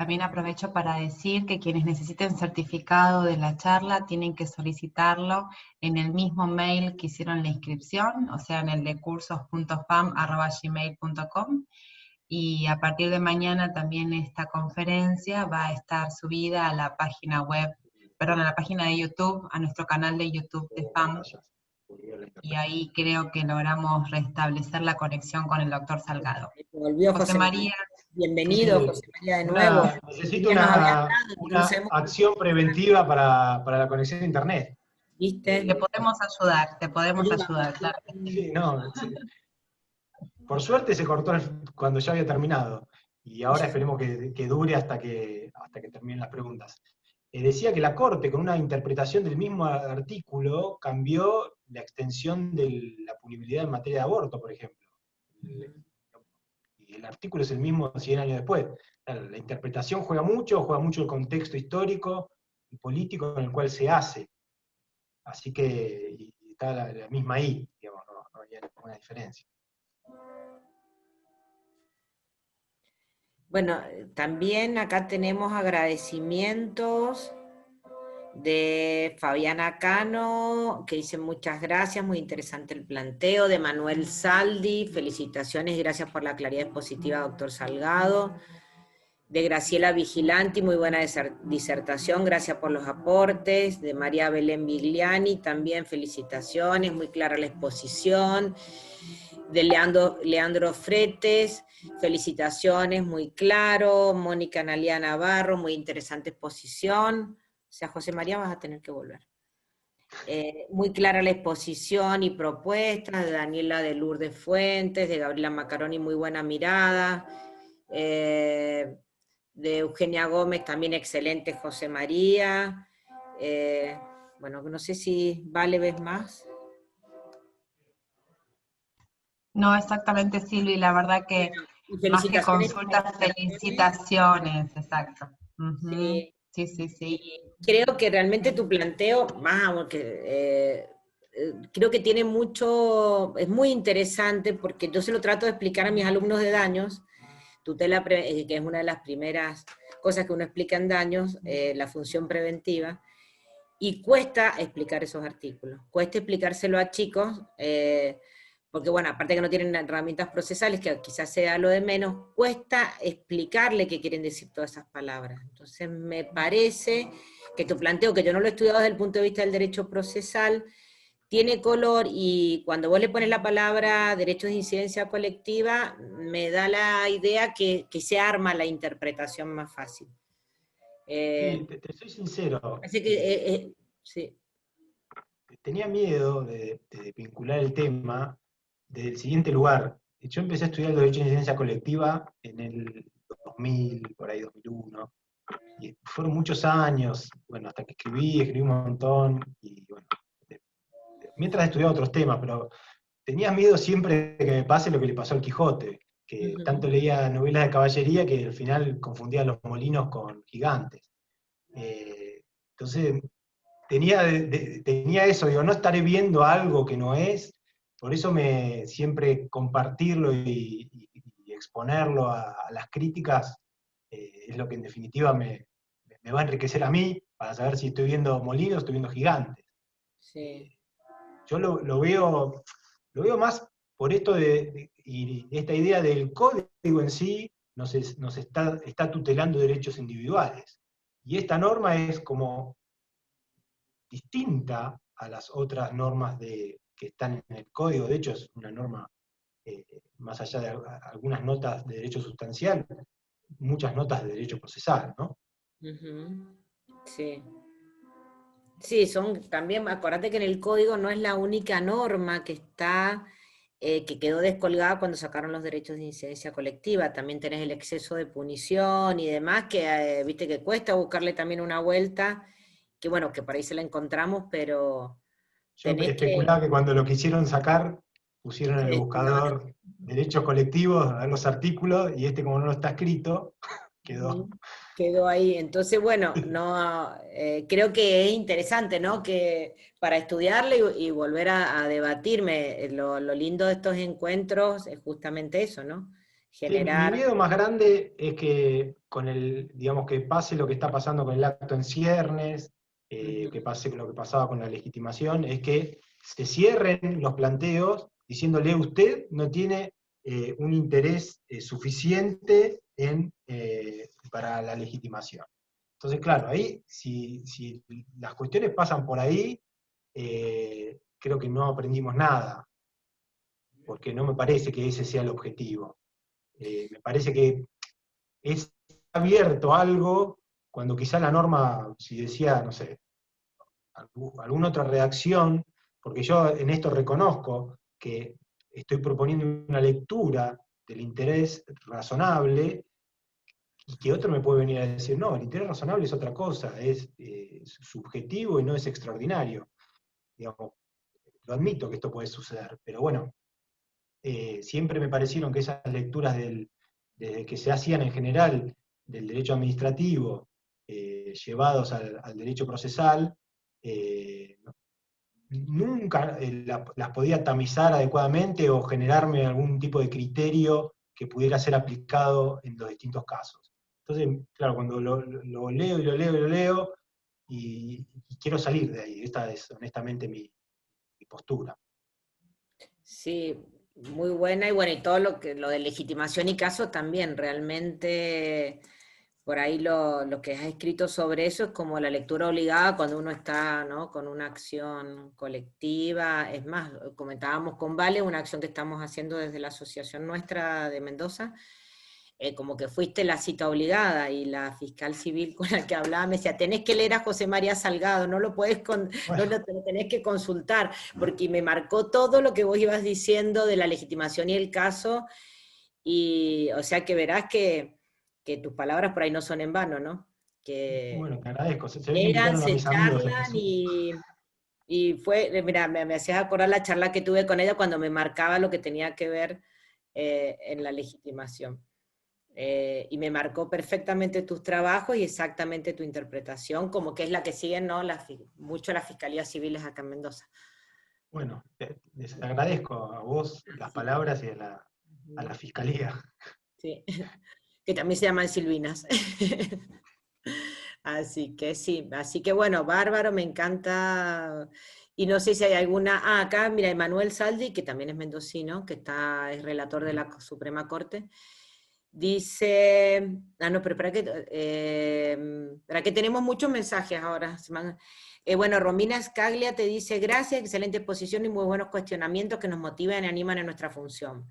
también aprovecho para decir que quienes necesiten certificado de la charla tienen que solicitarlo en el mismo mail que hicieron la inscripción, o sea, en el de cursos.fam@gmail.com. Y a partir de mañana también esta conferencia va a estar subida a la página web, perdón, a la página de YouTube, a nuestro canal de YouTube de FAM. Y ahí creo que logramos restablecer la conexión con el doctor Salgado. Volvió José María. Bienvenido, Sí, José María, de nuevo. Necesito Ya nos había hablado, una incluso acción preventiva para la conexión a internet. ¿viste? Te podemos ayudar, claro. Sí, no, sí. Por suerte se cortó cuando ya había terminado, y ahora esperemos que dure hasta que terminen las preguntas. Decía que la Corte, con una interpretación del mismo artículo, cambió la extensión de la punibilidad en materia de aborto, por ejemplo. Y el artículo es el mismo 100 años después. La interpretación juega mucho el contexto histórico y político en el cual se hace. Así que y está la misma ahí, digamos, no hay ninguna diferencia. Bueno, también acá tenemos agradecimientos de Fabiana Cano, que dice muchas gracias, muy interesante el planteo, de Manuel Saldi, felicitaciones, gracias por la claridad expositiva, doctor Salgado, de Graciela Vigilanti, muy buena disertación, gracias por los aportes, de María Belén Vigliani, también felicitaciones, muy clara la exposición, de Leandro Fretes, felicitaciones, muy claro, Mónica Analia Navarro, muy interesante exposición. O sea, José María, vas a tener que volver. Muy clara la exposición y propuestas, de Daniela de Lourdes Fuentes, de Gabriela Macaroni, muy buena mirada, de Eugenia Gómez, también excelente José María. Bueno, no sé si Vale ves más. No, exactamente, Silvi, la verdad que más que consultas, felicitaciones, exacto. Sí. Sí. Creo que realmente tu planteo, creo que tiene mucho, es muy interesante porque yo se lo trato de explicar a mis alumnos de daños, que es una de las primeras cosas que uno explica en daños, la función preventiva, y cuesta explicar esos artículos, cuesta explicárselo a chicos, porque bueno, aparte que no tienen herramientas procesales, que quizás sea lo de menos, cuesta explicarle qué quieren decir todas esas palabras. Entonces me parece que tu planteo, que yo no lo he estudiado desde el punto de vista del derecho procesal, tiene color, y cuando vos le pones la palabra derechos de incidencia colectiva, me da la idea que se arma la interpretación más fácil. Sí, te soy sincero. Así que, sí. Tenía miedo de vincular el tema desde el siguiente lugar. Yo empecé a estudiar el derecho de incidencia colectiva en el 2000, por ahí 2001, y fueron muchos años, bueno, hasta que escribí un montón, y bueno, mientras estudiaba otros temas, pero tenía miedo siempre de que me pase lo que le pasó al Quijote, que tanto leía novelas de caballería que al final confundía los molinos con gigantes. Entonces, tenía eso, digo, no estaré viendo algo que no es, por eso siempre compartirlo y exponerlo a las críticas es lo que en definitiva me va a enriquecer a mí, para saber si estoy viendo molinos o estoy viendo gigantes. Sí. Yo lo veo más por esto y esta idea del código en sí nos está tutelando derechos individuales. Y esta norma es como distinta a las otras normas que están en el código. De hecho, es una norma, más allá de algunas notas de derecho sustancial, muchas notas de derecho procesal, ¿no? Sí. Sí, también, acordate que en el código no es la única norma que está, que quedó descolgada cuando sacaron los derechos de incidencia colectiva. También tenés el exceso de punición y demás, que viste que cuesta buscarle también una vuelta, que bueno, que por ahí se la encontramos, pero yo especulaba que cuando lo quisieron sacar, pusieron en el buscador derechos colectivos, a ver los artículos, y como no está escrito, quedó. Quedó ahí. Entonces, bueno, no, creo que es interesante, ¿no? Que para estudiarlo y volver a debatirme, lo lindo de estos encuentros es justamente eso, ¿no? generar... Mi miedo más grande es que digamos, que pase lo que está pasando con el acto en ciernes, que pase lo que pasaba con la legitimación, es que se cierren los planteos diciéndole usted no tiene un interés suficiente para la legitimación. Entonces, claro, ahí, si las cuestiones pasan por ahí, creo que no aprendimos nada, porque no me parece que ese sea el objetivo. Me parece que es abierto algo cuando quizá la norma, si decía, no sé, alguna otra redacción, porque yo en esto reconozco que estoy proponiendo una lectura del interés razonable, y que otro me puede venir a decir, no, el interés razonable es otra cosa, es subjetivo y no es extraordinario. Digamos, lo admito que esto puede suceder, pero bueno, siempre me parecieron que esas lecturas desde que se hacían en general del derecho administrativo, llevados al derecho procesal, nunca las podía tamizar adecuadamente o generarme algún tipo de criterio que pudiera ser aplicado en los distintos casos. Entonces, claro, cuando lo leo y lo leo y lo leo, y quiero salir de ahí, esta es honestamente mi postura. Sí, muy buena, y bueno, y todo lo de legitimación y caso también, realmente por ahí lo que has escrito sobre eso es como la lectura obligada cuando uno está, ¿no?, con una acción colectiva. Es más, comentábamos con Vale, una acción que estamos haciendo desde la asociación nuestra de Mendoza, como que fuiste la cita obligada, y la fiscal civil con la que hablaba me decía, tenés que leer a José María Salgado, no lo tenés que consultar, porque me marcó todo lo que vos ibas diciendo de la legitimación y el caso, y o sea que verás que tus palabras por ahí no son en vano, ¿no? Que bueno, te agradezco, se ve que llegan, invitaron a se mis amigos a charlan, eso. y fue, mira, me hacías acordar la charla que tuve con ella cuando me marcaba lo que tenía que ver en la legitimación. Y me marcó perfectamente tus trabajos y exactamente tu interpretación, como que es la que siguen, ¿no?, mucho las fiscalías civiles acá en Mendoza. Bueno, les agradezco a vos las palabras y a la fiscalía. Sí, que también se llaman Silvinas. Así que sí, así que bueno, bárbaro, me encanta. Y no sé si hay alguna, acá mira, Emanuel Saldi, que también es mendocino, que es relator de la Suprema Corte, dice, no, pero para que tenemos muchos mensajes ahora. Bueno, Romina Scaglia te dice, gracias, excelente exposición y muy buenos cuestionamientos que nos motivan y animan en nuestra función.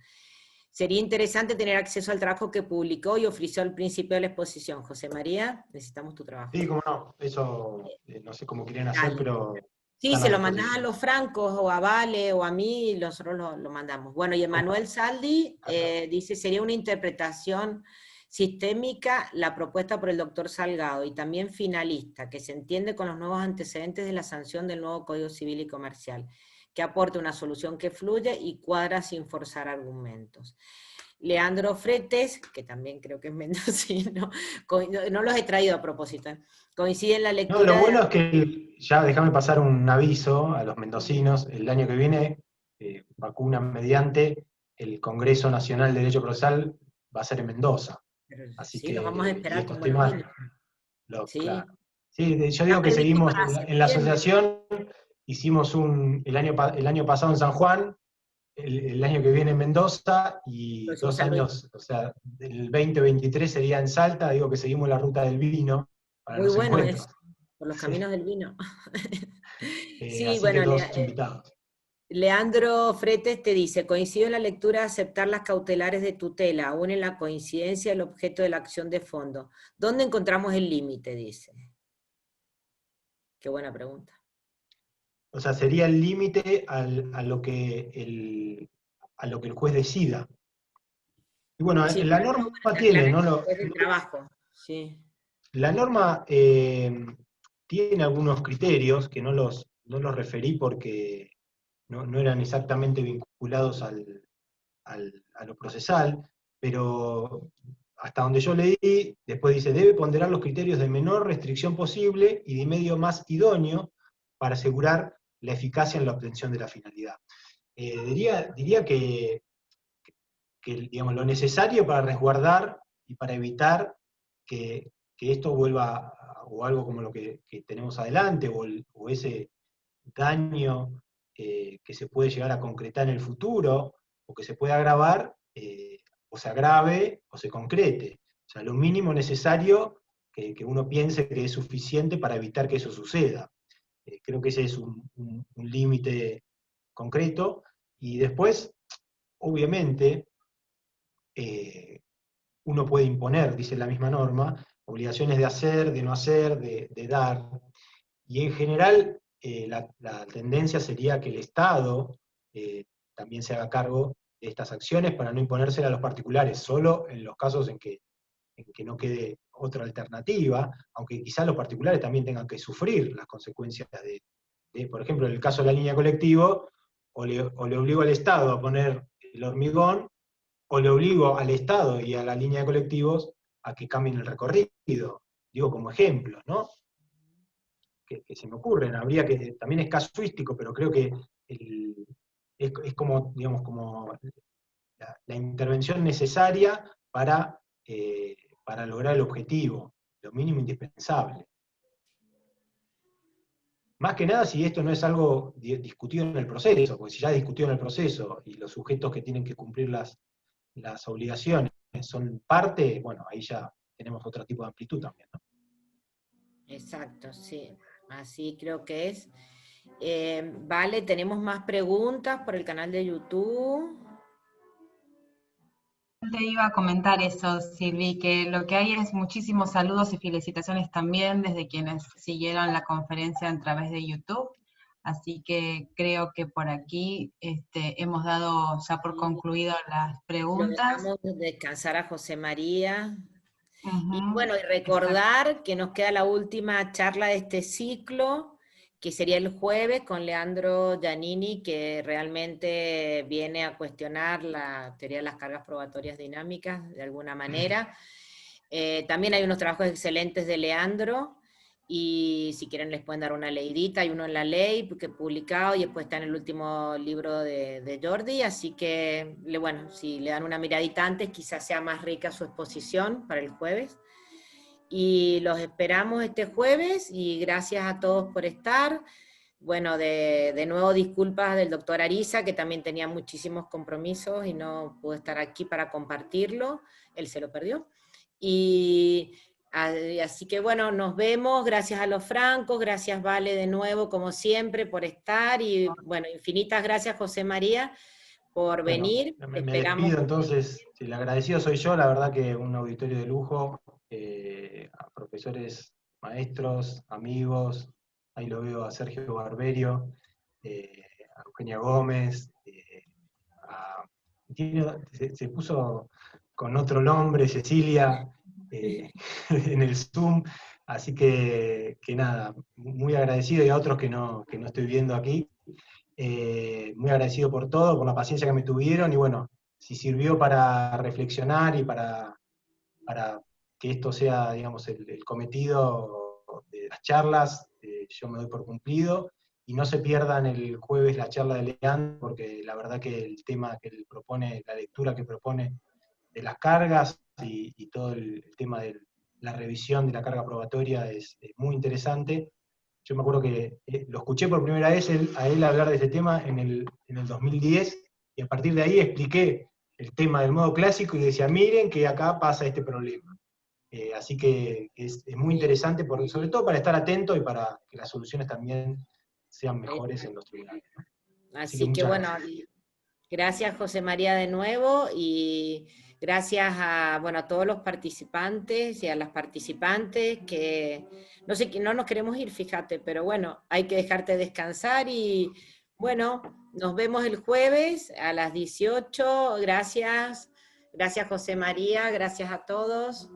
Sería interesante tener acceso al trabajo que publicó y ofreció al principio de la exposición. José María, necesitamos tu trabajo. Sí, cómo no, eso no sé cómo quieren hacer, pero... Sí, se lo mandás a los francos, o a Vale, o a mí, y nosotros lo mandamos. Bueno, y Emanuel Saldi dice, sería una interpretación sistémica la propuesta por el doctor Salgado, y también finalista, que se entiende con los nuevos antecedentes de la sanción del nuevo Código Civil y Comercial, que aporte una solución que fluya y cuadra sin forzar argumentos. Leandro Fretes, que también creo que es mendocino, no los he traído a propósito, coincide en la lectura... No, lo bueno es que, ya déjame pasar un aviso a los mendocinos, el año que viene, vacuna mediante, el Congreso Nacional de Derecho Procesal va a ser en Mendoza. Así sí, que los vamos a esperar estos con buenos temas, vinos. Sí. claro. Sí, yo digo que seguimos en la asociación, hicimos el año pasado en San Juan, el año que viene en Mendoza, y 2 años, o sea, el 2023 sería en Salta. Digo que seguimos la ruta del vino para muy los bueno encuentros. eso, por los caminos del vino. Sí, así bueno, que todos invitados. Leandro Fretes te dice, coincido en la lectura de aceptar las cautelares de tutela, aún en la coincidencia del objeto de la acción de fondo. ¿Dónde encontramos el límite? Dice. Qué buena pregunta. O sea, sería el límite a lo que el juez decida. Y bueno, Sí, la norma tiene, ¿no? el trabajo, sí. La norma tiene algunos criterios que no los referí porque no eran exactamente vinculados a lo procesal, pero hasta donde yo leí, después dice, debe ponderar los criterios de menor restricción posible y de medio más idóneo para asegurar la eficacia en la obtención de la finalidad. Diría que digamos, lo necesario para resguardar y para evitar que esto vuelva, o algo como lo que tenemos adelante, o ese daño que se puede llegar a concretar en el futuro, o que se puede agravar, o se agrave, o se concrete. O sea, lo mínimo necesario que uno piense que es suficiente para evitar que eso suceda. Creo que ese es un límite concreto, y después, obviamente, uno puede imponer, dice la misma norma, obligaciones de hacer, de no hacer, de dar, y en general la tendencia sería que el Estado también se haga cargo de estas acciones para no imponérselas a los particulares, solo en los casos en que no quede otra alternativa, aunque quizás los particulares también tengan que sufrir las consecuencias por ejemplo, en el caso de la línea colectivo, o le obligo al Estado a poner el hormigón, o le obligo al Estado y a la línea de colectivos a que cambien el recorrido. Digo como ejemplo, ¿no? Que se me ocurren, también es casuístico, pero creo que es como, digamos, como la intervención necesaria para lograr el objetivo, lo mínimo indispensable. Más que nada si esto no es algo discutido en el proceso, porque si ya discutido en el proceso y los sujetos que tienen que cumplir las obligaciones son parte, bueno, ahí ya tenemos otro tipo de amplitud también, ¿no? Exacto, sí, así creo que es. Vale, tenemos más preguntas por el canal de YouTube. Te iba a comentar eso, Silvi, que lo que hay es muchísimos saludos y felicitaciones también desde quienes siguieron la conferencia a través de YouTube. Así que creo que por aquí hemos dado ya por concluido las Lo preguntas. dejamos descansar a José María. Y Ujú, bueno, y recordar que nos queda la última charla de este ciclo, que sería el jueves con Leandro Giannini, que realmente viene a cuestionar la teoría de las cargas probatorias dinámicas de alguna manera. También hay unos trabajos excelentes de Leandro, y si quieren les pueden dar una leidita, hay uno en La Ley que he publicado, y después está en el último libro de Jordi, así que, bueno, si le dan una miradita antes, quizás sea más rica su exposición para el jueves. Y los esperamos este jueves, y gracias a todos por estar. Bueno, de nuevo disculpas del doctor Ariza, que también tenía muchísimos compromisos y no pudo estar aquí para compartirlo, él se lo perdió. Y así que bueno, nos vemos, gracias a los francos, gracias Vale de nuevo como siempre por estar, y bueno, infinitas gracias José María por venir. Me despido entonces, el agradecido soy yo, la verdad que un auditorio de lujo, a profesores, maestros, amigos, ahí lo veo a Sergio Barberio, a Eugenia Gómez, se puso con otro nombre, Cecilia, en el Zoom, así que nada, muy agradecido, y a otros que no estoy viendo aquí. Muy agradecido por todo, por la paciencia que me tuvieron, y bueno, si sirvió para reflexionar y para que esto sea, digamos, el cometido de las charlas, yo me doy por cumplido, y no se pierdan el jueves la charla de Leandro, porque la verdad que el tema que él propone, la lectura que propone de las cargas y todo el tema de la revisión de la carga probatoria es muy interesante. Yo me acuerdo que lo escuché por primera vez a él hablar de este tema en el 2010, y a partir de ahí expliqué el tema del modo clásico y decía, miren que acá pasa este problema. Así que es muy interesante, sobre todo para estar atento y para que las soluciones también sean mejores en los tribunales, ¿no? Así que bueno, gracias José María de nuevo, y gracias a, bueno, a todos los participantes y a las participantes, que no sé, que no nos queremos ir, fíjate, pero bueno, hay que dejarte descansar, y bueno, nos vemos el jueves a las 18. Gracias José María, gracias a todos.